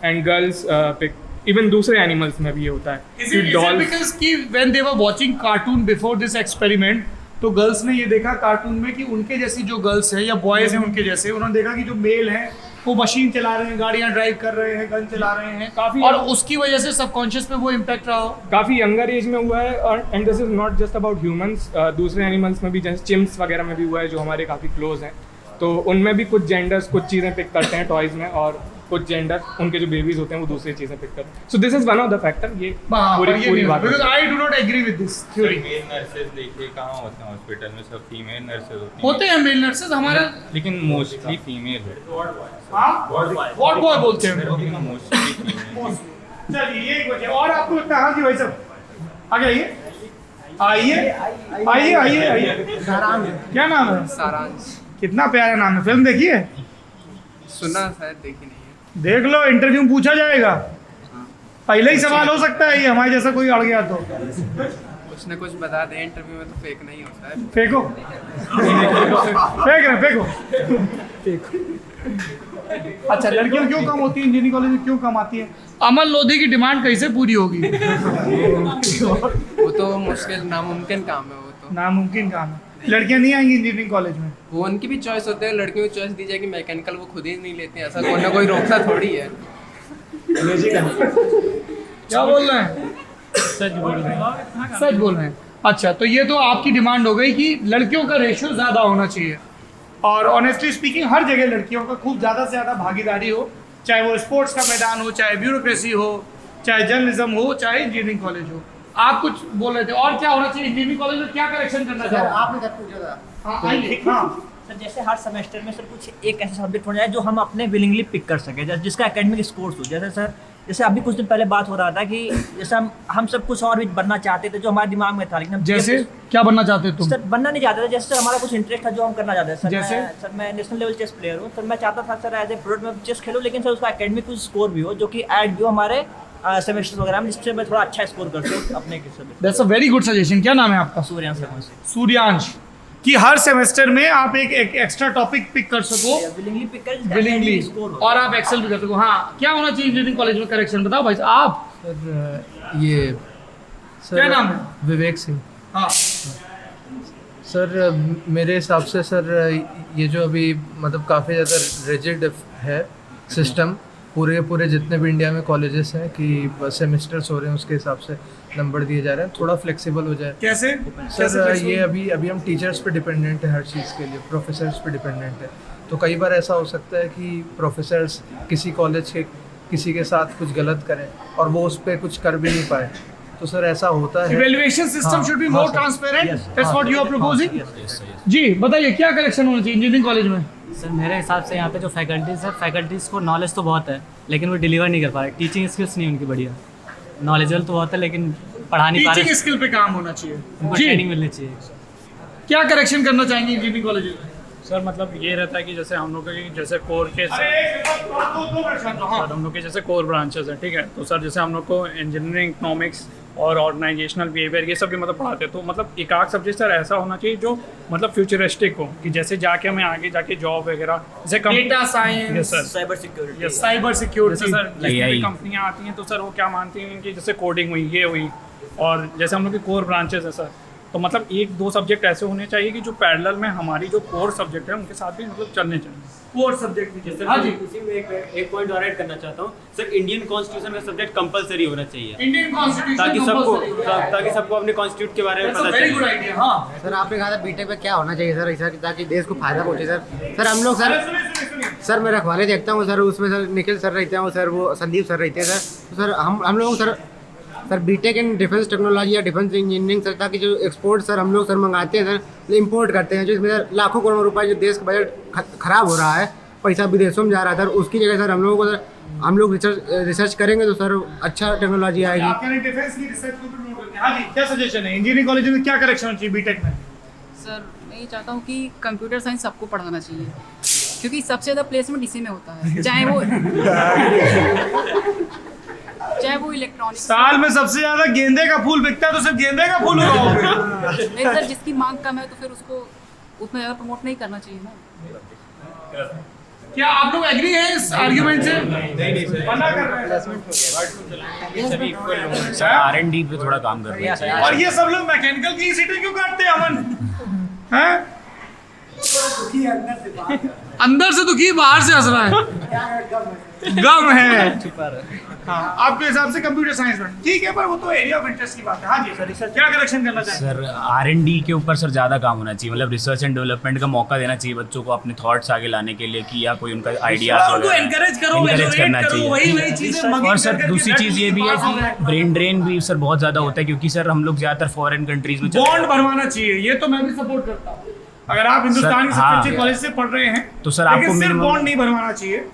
एंड गर्ल्स पिक इवन दूसरे एनिमल्स में भी ये होता है। Is it because कि when they were watching cartoon before this experiment, तो गर्ल्स ने ये देखा कार्टून में कि उनके जैसी जो गर्ल्स है या बॉयज हैं उनके जैसे, उन्होंने देखा कि जो मेल हैं वो मशीन चला रहे हैं, गाड़ियाँ ड्राइव कर रहे हैं, गन चला रहे हैं काफ़ी, और उसकी वजह से सबकॉन्शियस पे वो इम्पैक्ट रहा हो। काफ़ी यंगर एज में हुआ है। और and this is not just about humans, दूसरे एनिमल्स में भी, जैसे चिम्स वगैरह में भी हुआ है जो हमारे काफ़ी क्लोज हैं। तो उनमें भी कुछ जेंडर्स कुछ चीज़ें पिक करते हैं टॉयज़ में, और कुछ जेंडर उनके जो बेबीज होते हैं वो दूसरी चीज़ें पिक करते हैं। So this is one of the factor. ये पूरी बात because I do not agree with this theory. Male nurses देखिए कहाँ होते हैं हॉस्पिटल में, सब फीमेल नर्सेज होते हैं मेल नर्सेज हमारा, लेकिन मोस्टली फीमेल है। व्हाट बॉय बोलते हैं मोस्टली फीमेल। चलिए ये एक वजह। और आपको लगता है हाँ जी भाई साहब आगे आइए आइए आइए आइए आइए। क्या नाम है? सारांश। कितना प्यारा नाम है। फिल्म देखी है? सुना शायद, देखी नहीं है। देख लो, इंटरव्यू में पूछा जाएगा। पहले ही सवाल हो सकता है ये हमारे जैसा कोई अड़ गया तो। कुछ ना कुछ बता दें इंटरव्यू में, तो फेक नहीं होता है। फेंको फेंक रहे, फेंको। अच्छा, लड़कियां क्यों कम होती है इंजीनियरिंग कॉलेज में, क्यों कम आती है? अमन लोधी की डिमांड कैसे पूरी होगी? वो तो मुश्किल, नामुमकिन काम है। वो तो नामुमकिन काम है। लड़कियां नहीं आएंगी इंजीनियरिंग कॉलेज में? वो उनकी भी चॉइस होते हैं। लड़कियों को चॉइस दी जाएगी मैकेनिकल, वो खुद ही नहीं लेते हैं। ऐसा कोई ना कोई रोकता थोड़ी है। क्या बोल रहे हैं? सच बोल रहे हैं। सच बोल रहे हैं। अच्छा, तो ये तो आपकी डिमांड हो गई कि लड़कियों का रेशियो ज़्यादा होना चाहिए, और ऑनेस्टली स्पीकिंग हर जगह लड़कियों का खूब ज़्यादा से ज़्यादा भागीदारी हो, चाहे वो स्पोर्ट्स का मैदान हो, चाहे ब्यूरोक्रेसी हो, चाहे जर्नलिज्म हो, चाहे इंजीनियरिंग कॉलेज हो। आप कुछ बोल रहे थे, और क्या होना चाहिए इंजीनियरिंग कॉलेज में, क्या करेक्शन करना चाहिए? आपने तक पूछा था। हाँ आइए। हाँ सर, जैसे हर सेमेस्टर में सर कुछ एक ऐसा सब्जेक्ट होना चाहिए जो हम अपने विलिंगली पिक कर सके, जिसका एकेडमिक स्कोर्स हो। जैसे सर, जैसे अभी कुछ दिन पहले बात हो रहा था कि जैसे हम सब कुछ और भी बनना चाहते थे जो हमारे दिमाग में था, लेकिन जैसे क्या बनना चाहते तुम? सर बनना नहीं चाहते थे। जैसे हमारा कुछ इंटरेस्ट था जो हम करना चाहते थे। जैसे सर मैं नेशनल लेवल चेस प्लेयर हूँ। सर मैं चाहता था सर एज ए प्रोडक्ट में चेस खेलूँ, लेकिन सर उसका एकेडमिक कुछ स्कोर भी हो जो कि ऐड भी हो हमारे सेमेस्टर वगैरह में, जिससे मैं थोड़ा अच्छा स्कोर कर सकूँ अपने subject. That's a very good suggestion. क्या नाम है आपका? सूर्यांश। सूर्यांश। कि हर सेमेस्टर में आप एक एक्स्ट्रा टॉपिक पिक कर सको, विलिंगली, और आप एक्सेल भी कर सको। हाँ, क्या होना चाहिए इंजीनियरिंग कॉलेज में करेक्शन? बताओ भाई आप। सर ये क्या नाम है? विवेक सिंह। हाँ सर, मेरे हिसाब से सर ये जो अभी मतलब काफ़ी ज़्यादा रिजिड है सिस्टम, पूरे जितने भी इंडिया में कॉलेजेस हैं कि सेमेस्टर्स हो रहे हैं उसके हिसाब से नंबर दिए जा रहे हैं, थोड़ा फ्लेक्सिबल हो जाए। कैसे? सर ये अभी हम टीचर्स पे डिपेंडेंट है हर चीज़ के लिए, प्रोफेसर्स पे डिपेंडेंट है। तो कई बार ऐसा हो सकता है कि प्रोफेसर्स किसी कॉलेज के किसी के साथ कुछ गलत करें और वो उस पर कुछ कर भी नहीं पाए। तो सर ऐसा होता है। Evaluation system should be more transparent. That's what you are proposing. जी बताइए, क्या करेक्शन होना चाहिए इंजीनियरिंग कॉलेज में? सर मेरे हिसाब से यहाँ पे जो फैकल्टीज़ है, फैकल्टीज़ को नॉलेज तो बहुत है लेकिन वो डिलीवर नहीं कर पा रहे। टीचिंग स्किल्स नहीं उनकी बढ़िया। नॉलेजेबल तो बहुत है लेकिन पढ़ा नहीं पा रहे। टीचिंग स्किल पे काम होना चाहिए, उनको ट्रेनिंग मिलनी चाहिए। क्या करेक्शन करना चाहेंगे इंजीनियरिंग कॉलेज में? सर मतलब ये रहता है कि जैसे हम लोग के जैसे कोर के सर हम लोग के जैसे कोर ब्रांचेस हैं, ठीक है। तो सर जैसे हम लोग को इंजीनियरिंग, इकोनॉमिक्स और ऑर्गेनाइजेशनल बिहेवियर ये सब भी मतलब पढ़ाते हैं। तो मतलब एक आध सब्जेक्ट सर ऐसा होना चाहिए जो मतलब फ्यूचरिस्टिक हो, कि जैसे जाके हमें आगे जाके जॉब वगैरह, जैसे data science, cyber security, cyber security. जैसे सर कंपनियाँ आती हैं तो सर वो क्या मानती हैं कि जैसे कोडिंग हुई, ये हुई, और जैसे हम लोग की कोर ब्रांचेस है सर, तो मतलब एक दो सब्जेक्ट ऐसे होने चाहिए कि जो पैरेलल में हमारी जो कोर सब्जेक्ट है उनके साथ भी मतलब चलने चाहिए। कोर सब्जेक्ट सर, हाँ जी, उसी में एक पॉइंट और ऐड करना चाहता हूँ सर। इंडियन कॉन्स्टिट्यूशन का सब्जेक्ट कंपलसरी होना चाहिए, इंडियन कॉन्स्टिट्यूशन ताकि सबको अपने कॉन्स्टिट्यूट के बारे में पता चले। Good idea. हाँ सर, आपने कहा था बीटेक में क्या होना चाहिए सर ऐसा ताकि देश को फायदा पहुंचे। सर हम लोग सर मैं रखवाले देखता हूँ सर, उसमें सर निखिल सर रहते हैं, सर वो संदीप सर रहते हैं सर। तो सर हम लोग sir BTech in defence technology या डिफेंस इंजीनियरिंग सर, ताकि जो एक्सपोर्ट सर हम लोग सर मंगाते हैं सर, इंपोर्ट करते हैं, जो इसमें सर लाखों करोड़ रुपए जो देश का बजट खराब हो रहा है, पैसा विदेशों में जा रहा है सर, उसकी जगह सर हम लोगों को सर हम लोग रिसर्च करेंगे तो सर अच्छा टेक्नोलॉजी आएगी। डिफेंस की रिसर्च को भी नोट करते हैं। हाँ जी, क्या सजेशन है इंजीनियरिंग कॉलेज में क्या करेक्शन होना चाहिए बीटेक में? सर मैं ये चाहता हूँ कि कंप्यूटर साइंस सबको पढ़ाना चाहिए, क्योंकि सबसे ज़्यादा प्लेसमेंट इसी में होता है, चाहे वो चाहे वो इलेक्ट्रॉनिक्स साल में सबसे ज्यादा गेंदे का फूल बिकता है तो सिर्फ गेंदे का फूल उगाओगे। नहीं सर, जिसकी मांग कम है तो फिर उसको उतना ज़्यादा प्रमोट नहीं करना चाहिए ना। क्या आप लोग एग्री हैं इस आर्गुमेंट से? मना कर रहे हैं। सर R&D पे थोड़ा काम कर रहे हैं। और ये सब लोग मैकेनिकल की सीटें क्यों काटते हैं अमन? हैं? अंदर से दुखी, बाहर से हंस रहा है। गम है। हाँ, आपके हिसाब से कंप्यूटर साइंस में ठीक है, पर वो तो एरिया ऑफ इंटरेस्ट की बात है। हाँ जी सर, क्या करेक्शन करना चाहिए? सर R&D के ऊपर सर ज़्यादा काम होना चाहिए, मतलब रिसर्च एंड डेवलपमेंट का मौका देना चाहिए बच्चों को अपने थॉट्स आगे लाने के लिए, कि या कोई उनका आइडियाज एनकरेज करना चाहिए। और सर दूसरी चीज़ ये भी है कि ब्रेन ड्रेन भी सर बहुत ज़्यादा होता है, क्योंकि सर हम लोग ज़्यादातर फॉरेन कंट्रीज में बॉन्ड भरवाना चाहिए, ये तो मैं भी सपोर्ट करता हूँ। अगर आप हिंदुस्तान के सबसे अच्छे कॉलेज से पढ़ रहे हैं तो सर आपको सिर्फ बॉन्ड नहीं भरवाना चाहिए,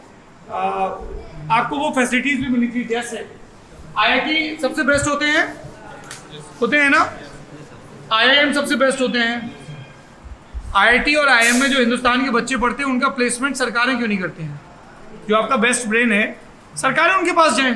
आपको वो फैसिलिटीज भी मिलनी चाहिए। जैसे IIT सबसे बेस्ट होते हैं ना, IIM सबसे बेस्ट होते हैं। IIT और IIM में जो हिंदुस्तान के बच्चे पढ़ते हैं उनका प्लेसमेंट सरकारें क्यों नहीं करती हैं? जो आपका बेस्ट ब्रेन है, सरकारें उनके पास जाएं,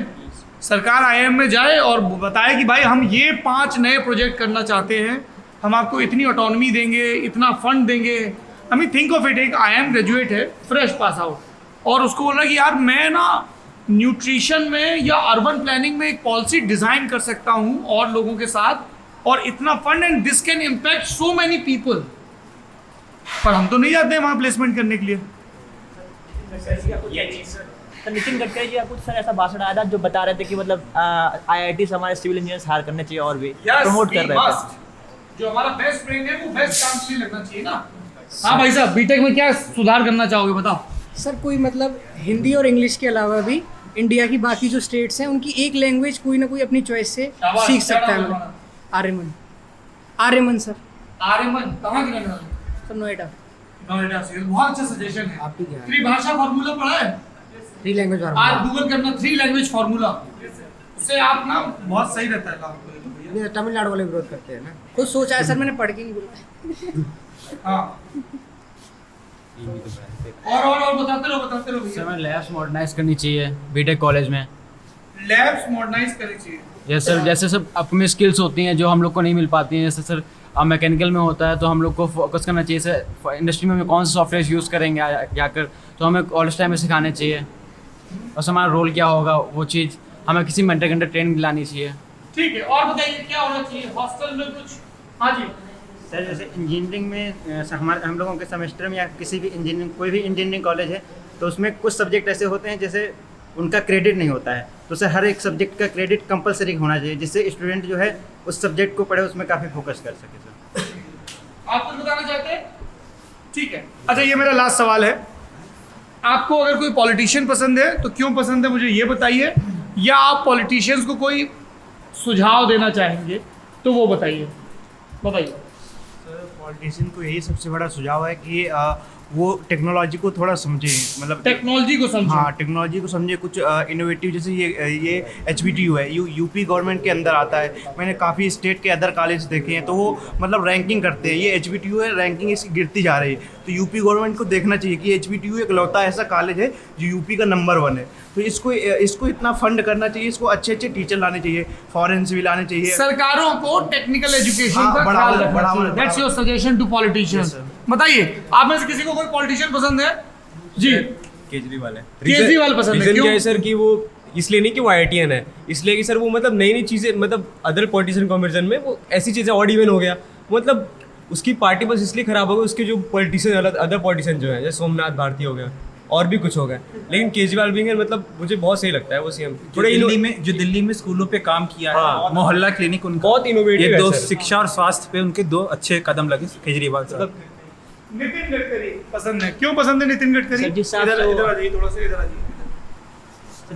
सरकार IIM में जाए और बताए कि भाई हम ये 5 नए प्रोजेक्ट करना चाहते हैं, हम आपको इतनी ऑटोनॉमी देंगे, इतना फंड देंगे। I mean think of it, एक IIM ग्रेजुएट है, फ्रेश पास आउट, और उसको बोल रहा है कि यार मैं ना न्यूट्रिशन में या अर्बन प्लानिंग में एक पॉलिसी डिज़ाइन कर सकता हूँ और लोगों के साथ, और इतना fund, and this can impact so many people. पर हम तो नहीं जाते हैं वहाँ प्लेसमेंट करने के लिए। तो नितिन गडकरी जी आपको सर ऐसा भाषण आया था जो बता रहे थे कि मतलब IIT से हमारे सिविल इंजीनियर्स हायर करने चाहिए और भी प्रमोट कर रहे थे। जो हमारा बेस्ट ब्रेन है वो बेस्ट काम के लिए लगना चाहिए ना। हाँ भाई साहब, बीटेक में क्या सुधार करना चाहोगे, बताओ। सर कोई मतलब हिंदी और इंग्लिश के अलावा भी इंडिया की बाकी जो स्टेट्स हैं उनकी एक लैंग्वेज कोई ना कोई अपनी चॉइस से सीख सकता है। आर्यमन सर। आर्यमन कहाँ की रहने वाले? सर नोएडा से। बहुत अच्छा सजेशन है। त्रिभाषा फार्मूला पढ़ा है? 3 लैंग्वेज आज गूगल करना 3 लैंग्वेज फार्मूला, उससे आप ना बहुत सही रहता है काम। तमिलनाडु वाले विरोध करते हैं ना। कुछ सोचा है सर, मैंने पढ़ के नहीं बोला। हाँ, और बताते रहो सर मैं लैब्स मॉडर्नाइज करनी चाहिए बीटेक कॉलेज में। लैब्स मॉडर्नाइज करनी चाहिए। यस सर, जैसे सब अपनी स्किल्स होती हैं जो हम लोग को नहीं मिल पाती हैं, जैसे सर अब मैकेनिकल में होता है तो हम लोग को फोकस करना चाहिए। सर इंडस्ट्री में कौन से सॉफ्टवेयर यूज़ करेंगे जाकर, तो हमें कॉलेज टाइम में सिखाने चाहिए, और हमारा रोल क्या होगा वो चीज़ हमें किसी मेंटर घंटे ट्रेनिंग दिलानी चाहिए। ठीक है, और बताइए क्या होना चाहिए हॉस्टल में कुछ? हाँ जी सर, जैसे इंजीनियरिंग में हम लोगों के सेमेस्टर में या किसी भी इंजीनियरिंग कोई भी इंजीनियरिंग कॉलेज है तो उसमें कुछ सब्जेक्ट ऐसे होते हैं जैसे उनका क्रेडिट नहीं होता है, तो सर हर एक सब्जेक्ट का क्रेडिट कंपलसरी होना चाहिए, जिससे स्टूडेंट जो है उस सब्जेक्ट को पढ़े, उसमें काफ़ी फोकस कर सके। सर आप कुछ बताना चाहते हैं? ठीक है, अच्छा ये मेरा लास्ट सवाल है, आपको अगर कोई पॉलिटिशियन पसंद है तो क्यों पसंद है मुझे ये बताइए, या आप पॉलिटिशियंस को कोई सुझाव देना चाहेंगे तो वो बताइए। पॉलिटिशियन को यही सबसे बड़ा सुझाव है कि वो टेक्नोलॉजी को थोड़ा समझे, मतलब टेक्नोलॉजी को समझे। हाँ, टेक्नोलॉजी को समझे, कुछ इनोवेटिव, जैसे ये HBTU है, यूपी गवर्नमेंट के अंदर आता है। मैंने काफ़ी स्टेट के अदर कॉलेज देखे हैं तो वो मतलब रैंकिंग करते हैं, ये HBTU है, रैंकिंग इसकी गिरती जा रही है, तो यूपी गवर्नमेंट को देखना चाहिए कि HBTU एक लौता ऐसा कॉलेज है जो यूपी का नंबर 1 है, तो इसको इतना फंड करना चाहिए, इसको अच्छे टीचर लाने चाहिए, फॉरेन से भी लाने चाहिए। सरकारों को टेक्निकल एजुकेशन का ख्याल रखना चाहिए। That's your suggestion to politicians. बताइए, आप में से किसी को कोई पॉलिटिशियन पसंद है? जी केजरीवाल है। केजरीवाल पसंद है। रीजन क्या है सर कि वो इसलिए नहीं कि वो IITian है, इसलिए कि सर वो मतलब नई चीज़ें, मतलब अदर पॉलिटिशियन कंपैरिजन में वो ऐसी चीज़ें ऑड इवन हो गया, मतलब उसकी पार्टी बस इसलिए खराब हो गई, उसके जो पॉलिटिशियन अदर पॉलिटिशियन जो है जैसे सोमनाथ भारती हो गया और भी कुछ हो गया, लेकिन केजरीवाल भी है, मतलब मुझे बहुत सही लगता है वो CM। थोड़े दिल्ली में स्कूलों पे काम किया है, मोहल्ला क्लिनिक उनका बहुत इनोवेटिव है। 2 शिक्षा और स्वास्थ्य पे उनके 2 अच्छे कदम लगे केजरीवाल साहब। नितिन गडकरी पसंद है, क्यों पसंद है नितिन गडकरी? जिस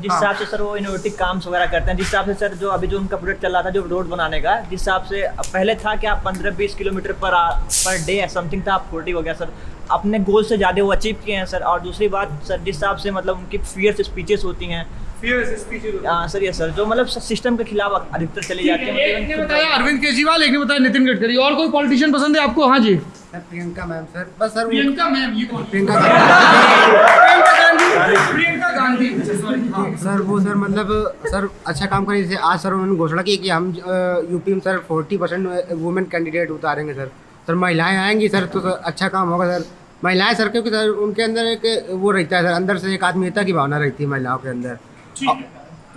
हिसाब से सर वो इनोवेटिव काम वगैरह करते हैं, जिस हिसाब से सर जो अभी जो उनका प्रोजेक्ट चल रहा था जो रोड बनाने का, जिस हिसाब से पहले था कि आप 15-20 किलोमीटर पर डे समथिंग था, आप 40 हो गया सर, अपने गोल से ज़्यादा वो अचीव किए हैं सर। और दूसरी बात सर, जिस हिसाब से मतलब उनकी फियर्स स्पीचेस होती हैं, हाँ सर, ये सर जो मतलब सिस्टम के खिलाफ अधिकतर चले जाते हैं। एक ने बताया अरविंद केजरीवाल, एक ने बताया नितिन गडकरी, और कोई पॉलिटिशियन पसंद है आपको? हाँ जी प्रियंका मैम सर, बस सर प्रियंका मैम, ये कौन? प्रियंका गांधी सॉरी सर वो सर मतलब सर अच्छा काम करें। जैसे आज सर उन्होंने घोषणा की कि हम यूपी में सर 40% वुमेन कैंडिडेट उतारेंगे सर महिलाएं आएंगी सर तो अच्छा काम होगा सर। महिलाएं सर क्योंकि सर उनके अंदर एक वो रहता है सर, अंदर से एक आत्मीयता की भावना रहती है महिलाओं के अंदर। तो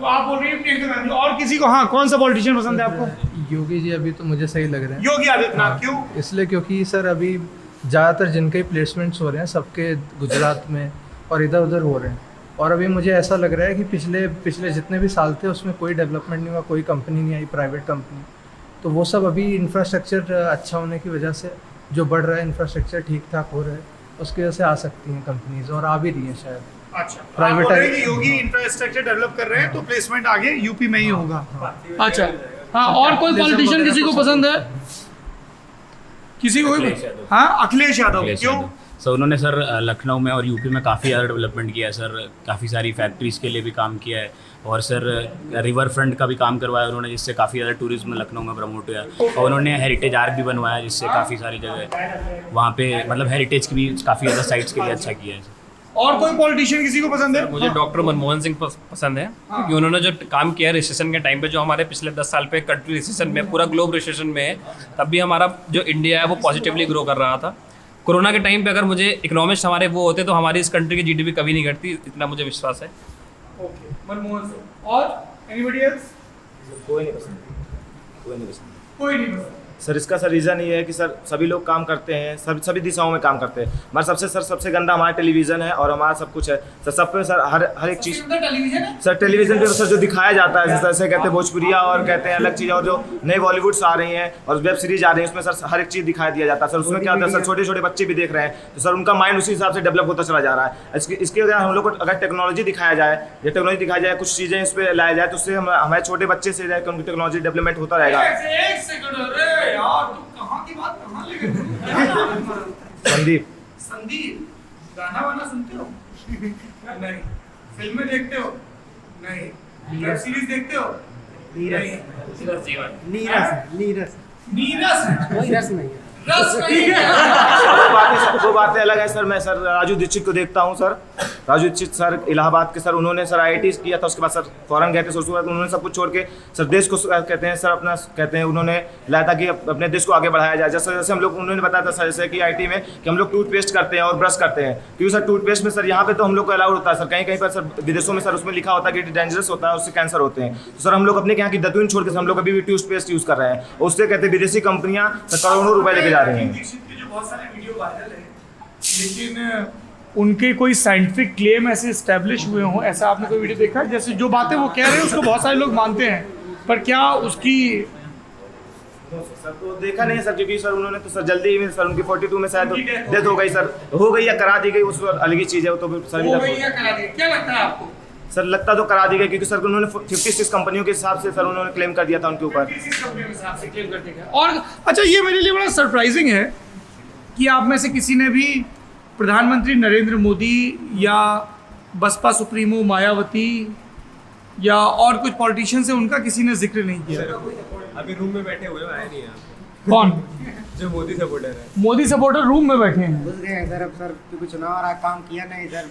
आप बोल रहे हैं प्रियंका गांधी, और किसी को? हाँ, कौन सा पॉलिटिशियन पसंद है आपको? योगी जी अभी तो मुझे सही लग रहे हैं। योगी आदित्यनाथ, क्यों? इसलिए क्योंकि सर अभी ज़्यादातर जिनके प्लेसमेंट्स हो रहे हैं सबके गुजरात में और इधर उधर हो रहे हैं, और अभी मुझे ऐसा लग रहा है कि पिछले जितने भी साल थे उसमें कोई डेवलपमेंट नहीं हुआ, कोई कंपनी नहीं आई प्राइवेट कंपनी। तो वो सब अभी इंफ्रास्ट्रक्चर अच्छा होने की वजह से जो बढ़ रहा है, इंफ्रास्ट्रक्चर ठीक ठाक हो रहा है, उसकी वजह से आ सकती हैं कंपनीज, और आ भी रही हैं शायद। अच्छा, प्राइवेट योगी इंफ्रास्ट्रक्चर डेवलप कर रहे हैं तो प्लेसमेंट आगे यूपी में ही होगा। अच्छा हाँ, और कोई पॉलिटिशियन किसी को पसंद है? किसी को? हाँ, अखिलेश यादव, क्यों? सर उन्होंने सर लखनऊ में और यूपी में काफ़ी ज़्यादा डेवलपमेंट किया है सर, काफ़ी सारी फैक्ट्रीज़ के लिए भी काम किया है, और सर रिवर फ्रंट का भी काम करवाया उन्होंने, जिससे काफ़ी ज़्यादा टूरिज्म लखनऊ में प्रमोट हुआ। और उन्होंने हेरिटेज आर्क भी बनवाया, जिससे काफ़ी सारी जगह वहाँ पे मतलब हेरिटेज की भी काफ़ी ज़्यादा साइट्स के लिए अच्छा किया है। और कोई पॉलिटिशियन किसी को पसंद है? मुझे डॉक्टर मनमोहन सिंह पसंद है, क्योंकि उन्होंने जो काम किया रिसेशन के टाइम पे, जो हमारे पिछले 10 साल पे कंट्री रिसेशन में, पूरा ग्लोब रिसेशन में है, तब भी हमारा जो इंडिया है वो पॉजिटिवली ग्रो कर रहा था। कोरोना के टाइम पे अगर मुझे इकोनॉमिस्ट हमारे वो होते तो हमारी इस कंट्री की जीडीपी कभी नहीं घटती, इतना मुझे विश्वास है। ओके, मनमोहन सिंह। और एनीबॉडी एल्स? कोई नहीं पसंद, कोई नहीं पसंद, कोई नहीं पसंद। सर इसका सर रीज़न ये है कि सर सभी लोग काम करते हैं, सभी दिशाओं में काम करते हैं। हमारा सबसे गंदा हमारा टेलीविज़न है और हमारा सब कुछ है सर, सब पे सर हर एक चीज़ सर टेलीविज़न पे सर जो दिखाया जाता है, जैसे कहते हैं भोजपुरिया और कहते हैं अलग चीज़, और जो नए बॉलीवुड्स आ रही हैं और वेब सीरीज आ रही हैं, उसमें सर हर एक चीज़ दिखाई दिया जाता है। सर उसमें क्या होता है सर, छोटे छोटे बच्चे भी देख रहे हैं, तो सर उनका माइंड उसी हिसाब से डेवलप होता चला जा रहा है। इसके अगर हम लोग को अगर टेक्नोलॉजी दिखाया जाए, कुछ चीज़ें इस पर लाया जाए, तो उससे हमारे छोटे बच्चे से उनकी टेक्नोलॉजी डेवलपमेंट होता रहेगा। संदीप, गाना वाना सुनते हो? नहीं। फिल्में देखते हो? नहीं। वेब सीरीज देखते हो? नीरस नहीं है। वो बातें अलग है सर। मैं सर राजू दीक्षित को देखता हूँ सर, राजू दीक्षित सर इलाहाबाद के सर, उन्होंने सर IIT किया था, उसके बाद सर फॉरेन गए थे, उसके बाद उन्होंने सब कुछ छोड़ के सर देश को कहते हैं सर अपना कहते हैं उन्होंने लाया था कि अपने देश को आगे बढ़ाया जाए। जैसे हम लोग उन्होंने बताया था सर, जैसे कि IT में कि हम लोग टूथपेस्ट करते हैं और ब्रश करते हैं, क्योंकि सर टूथपेस्ट में सर यहाँ पे तो हम लोग को अलाउड होता है सर, कहीं पर सर विदेशों में सर उसमें लिखा होता है कि डेंजरस होता है, उससे कैंसर होते हैं। तो सर हम लोग अपने यहाँ की दतून छोड़ के हम लोग अभी भी टूथपेस्ट यूज़ कर रहे हैं, उससे कहते हैं विदेशी कंपनियाँ करोड़ों रुपये लेके जा रही हैं। बहुत सारे वीडियो वायरल है, लेकिन उनके कोई साइंटिफिक क्लेम ऐसे इस्टेब्लिश हुए हों, ऐसा आपने कोई वीडियो देखा? जैसे जो बातें वो कह रहे हैं उसको बहुत सारे लोग मानते हैं, पर क्या उसकी सर तो देखा नहीं सर, क्योंकि सर उन्होंने तो सर जल्दी में सर उनकी 42 में शायद डेथ हो गई सर, हो गई या करा दी गई, उस अलग ही चीज़ है वो तो सर। हो गई या करा दी, क्या लगता है आपको? सर लगता तो करा दी गई, क्योंकि सर उन्होंने 56 कंपनियों के हिसाब से सर उन्होंने क्लेम कर दिया था उनके ऊपर। और अच्छा, ये मेरे लिए बड़ा सरप्राइजिंग है कि आप में से किसी ने भी प्रधानमंत्री नरेंद्र मोदी या बसपा सुप्रीमो मायावती या और कुछ पॉलिटिशियन से उनका किसी ने जिक्र नहीं किया। अभी रूम में बैठे हुए आए नहीं हैं। कौन? जो मोदी सपोर्टर है। मोदी सपोर्टर रूम में बैठे हैं। घुस गए इधर, अब सर क्योंकि चुनाव आ रहा, काम किया नहीं इधर।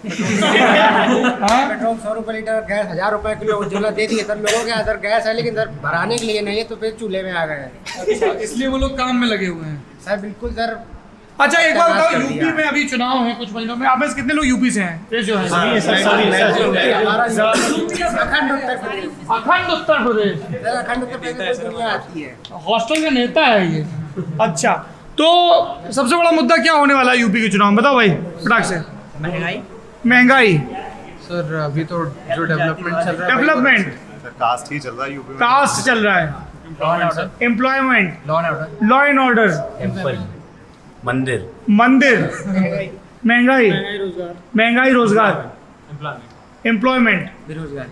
पेट्रोल 100 रुपये लीटर, गैस 1000 रुपये किलो, उज्ज्वला दे दिए सर लोगों के। इधर गैस है लेकिन इधर भराने के लिए नहीं है, तो फिर चूल्हे में आ गए। इसलिए वो लोग काम में लगे हुए हैं सर। बिल्कुल सर। अच्छा एक बात बताओ, यूपी में अभी चुनाव है कुछ महीनों में, आप में कितने लोग यूपी से हैं? अखंड उत्तर प्रदेश दुनिया आती है, हॉस्टल का नेता है ये। अच्छा, तो सबसे बड़ा मुद्दा क्या होने वाला है यूपी के चुनाव में, बताओ भाई फटाक से। महंगाई सर अभी तो जो डेवलपमेंट चल रहा है, डेवलपमेंट कास्ट ही चल रहा है यूपी में, कास्ट चल रहा है, एम्प्लॉयमेंट, लॉ एंड ऑर्डर, मंदिर, महंगाई, रोजगार, एम्प्लॉयमेंट, बेरोजगारी,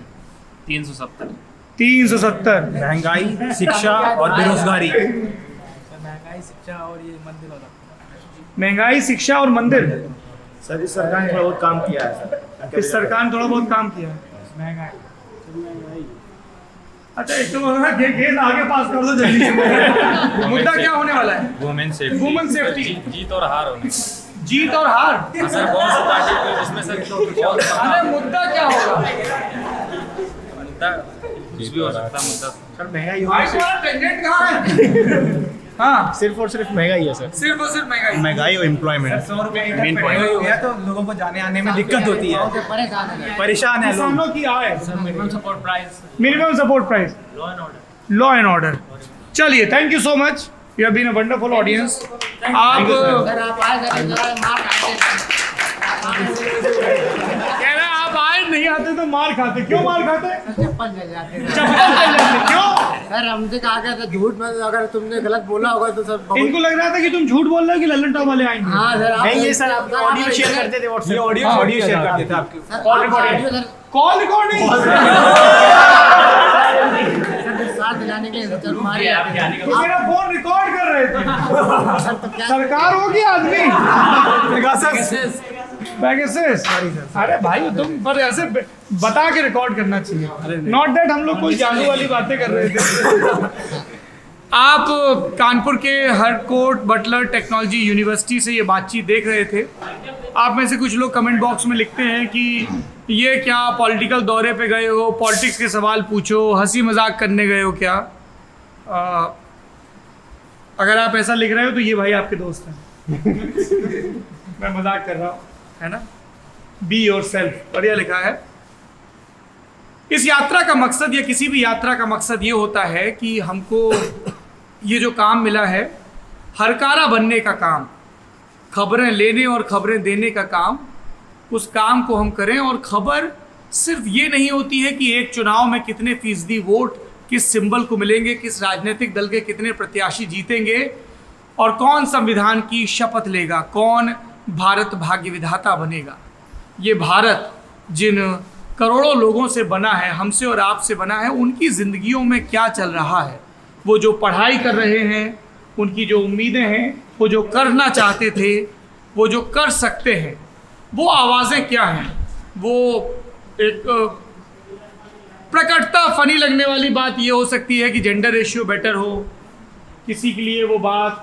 370, महंगाई, शिक्षा और बेरोजगारी। महंगाई, शिक्षा और मंदिर। सर इस सरकार ने थोड़ा बहुत काम किया है सर, इस सरकार ने थोड़ा बहुत काम किया है। महंगाई, अच्छा एक तो गेंद आगे पास कर दो जल्दी से। मुद्दा क्या होने वाला है? वुमेन वुमेन सेफ्टी, जीत और हार होने। जीत और हार। सर बहुत सी पार्टी को इसमें सर अरे मुद्दा क्या होगा? मुद्दा कुछ भी हो सकता है मुद्दा। सर महंगाई भाई तुम्हारा टेंडेंट कहाँ है? हाँ सिर्फ और सिर्फ महंगाई है सर। सिर्फ और सिर्फ महंगाई। महंगाई और एम्प्लॉयमेंट मेन हो गया तो लोगों को जाने आने में दिक्कत होती है, परेशान है लोग। किसानों की आय, minimum support price, minimum support price, law and order. चलिए, thank you so much, you have been a wonderful audience. आप कह रहे हैं आप आए नहीं आते तो मार खाते, क्यों मार खाते? चप्पल जल जाते हैं। चप्पल जल जाते, क्यों? सर हमसे कहा गया था झूठ में अगर तुमने गलत बोला होगा तो सर बहुत... इनको लग रहा था कि तुम झूठ बोल रहे हो कि लल्लन टॉप वाले आएंगे। हाँ सर, नहीं ये सर आप ऑडियो शेयर करते थे व्हाट्सएप, ऑडियो शेयर करते थे आपके कॉल रिकॉर्डिंग, कॉल रिकॉर्डिंग साथ दिलाने के लिए जरूर मारे तो मेरा फोन रिकॉर्ड कर रहे थे। सरकार होगी आदमी पैकेसेस। अरे भाई तुम पर ऐसे बता के रिकॉर्ड करना चाहिए, नॉट दैट हम लोग कोई जादू वाली बातें कर रहे थे। आप कानपुर के हरकोट बटलर टेक्नोलॉजी यूनिवर्सिटी से ये बातचीत देख रहे थे। आप में से कुछ लोग कमेंट बॉक्स में लिखते हैं कि ये क्या पॉलिटिकल दौरे पे गए हो, पॉलिटिक्स के सवाल पूछो, हंसी मजाक करने गए हो क्या? अगर आप ऐसा लिख रहे हो तो ये भाई आपके दोस्त हैं। मैं मजाक कर रहा हूँ, है ना? बी योर सेल्फ, बढ़िया लिखा है। इस यात्रा का मकसद या किसी भी यात्रा का मकसद ये होता है कि हमको ये जो काम मिला है, हरकारा बनने का काम, खबरें लेने और खबरें देने का काम, उस काम को हम करें। और खबर सिर्फ ये नहीं होती है कि एक चुनाव में कितने फीसदी वोट किस सिंबल को मिलेंगे, किस राजनीतिक दल के कितने प्रत्याशी जीतेंगे और कौन संविधान की शपथ लेगा, कौन भारत भाग्य विधाता बनेगा। ये भारत जिन करोड़ों लोगों से बना है, हमसे और आपसे बना है, उनकी ज़िंदगियों में क्या चल रहा है, वो जो पढ़ाई कर रहे हैं, उनकी जो उम्मीदें हैं, वो जो करना चाहते थे, वो जो कर सकते हैं, वो आवाज़ें क्या हैं। वो एक प्रकटता फनी लगने वाली बात ये हो सकती है कि जेंडर रेशियो बेटर हो, किसी के लिए वो बात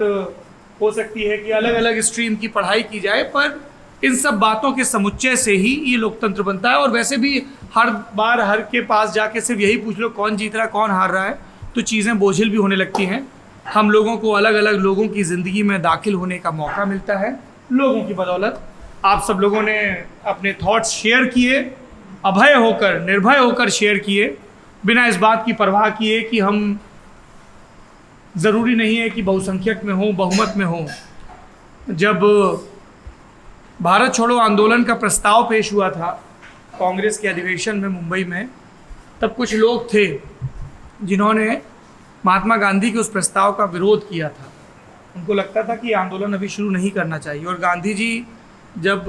हो सकती है कि अलग अलग स्ट्रीम की पढ़ाई की जाए, पर इन सब बातों के समुच्चय से ही ये लोकतंत्र बनता है। और वैसे भी हर बार हर के पास जाके सिर्फ यही पूछ लो कौन जीत रहा है, कौन हार रहा है, तो चीज़ें बोझिल भी होने लगती हैं। हम लोगों को अलग अलग लोगों की ज़िंदगी में दाखिल होने का मौका मिलता है लोगों की बदौलत। आप सब लोगों ने अपने थॉट्स शेयर किए, अभय होकर, निर्भय होकर शेयर किए, बिना इस बात की परवाह किए कि हम ज़रूरी नहीं है कि बहुसंख्यक में हो, बहुमत में हो। जब भारत छोड़ो आंदोलन का प्रस्ताव पेश हुआ था कांग्रेस के अधिवेशन में मुंबई में, तब कुछ लोग थे जिन्होंने महात्मा गांधी के उस प्रस्ताव का विरोध किया था। उनको लगता था कि आंदोलन अभी शुरू नहीं करना चाहिए। और गांधी जी जब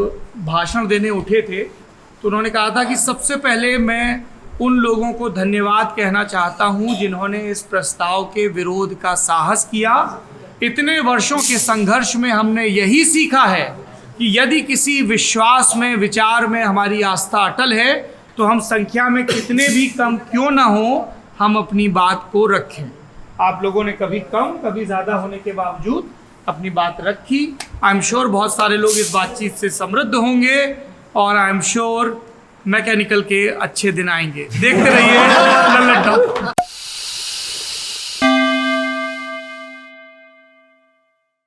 भाषण देने उठे थे तो उन्होंने कहा था कि सबसे पहले मैं उन लोगों को धन्यवाद कहना चाहता हूं जिन्होंने इस प्रस्ताव के विरोध का साहस किया। इतने वर्षों के संघर्ष में हमने यही सीखा है कि यदि किसी विश्वास में, विचार में हमारी आस्था अटल है तो हम संख्या में कितने भी कम क्यों ना हो, हम अपनी बात को रखें। आप लोगों ने कभी कम कभी ज़्यादा होने के बावजूद अपनी बात रखी। आई एम श्योर बहुत सारे लोग इस बातचीत से समृद्ध होंगे और आई एम श्योर मैकेनिकल के अच्छे दिन आएंगे। देखते रहिए लल्लन टॉप।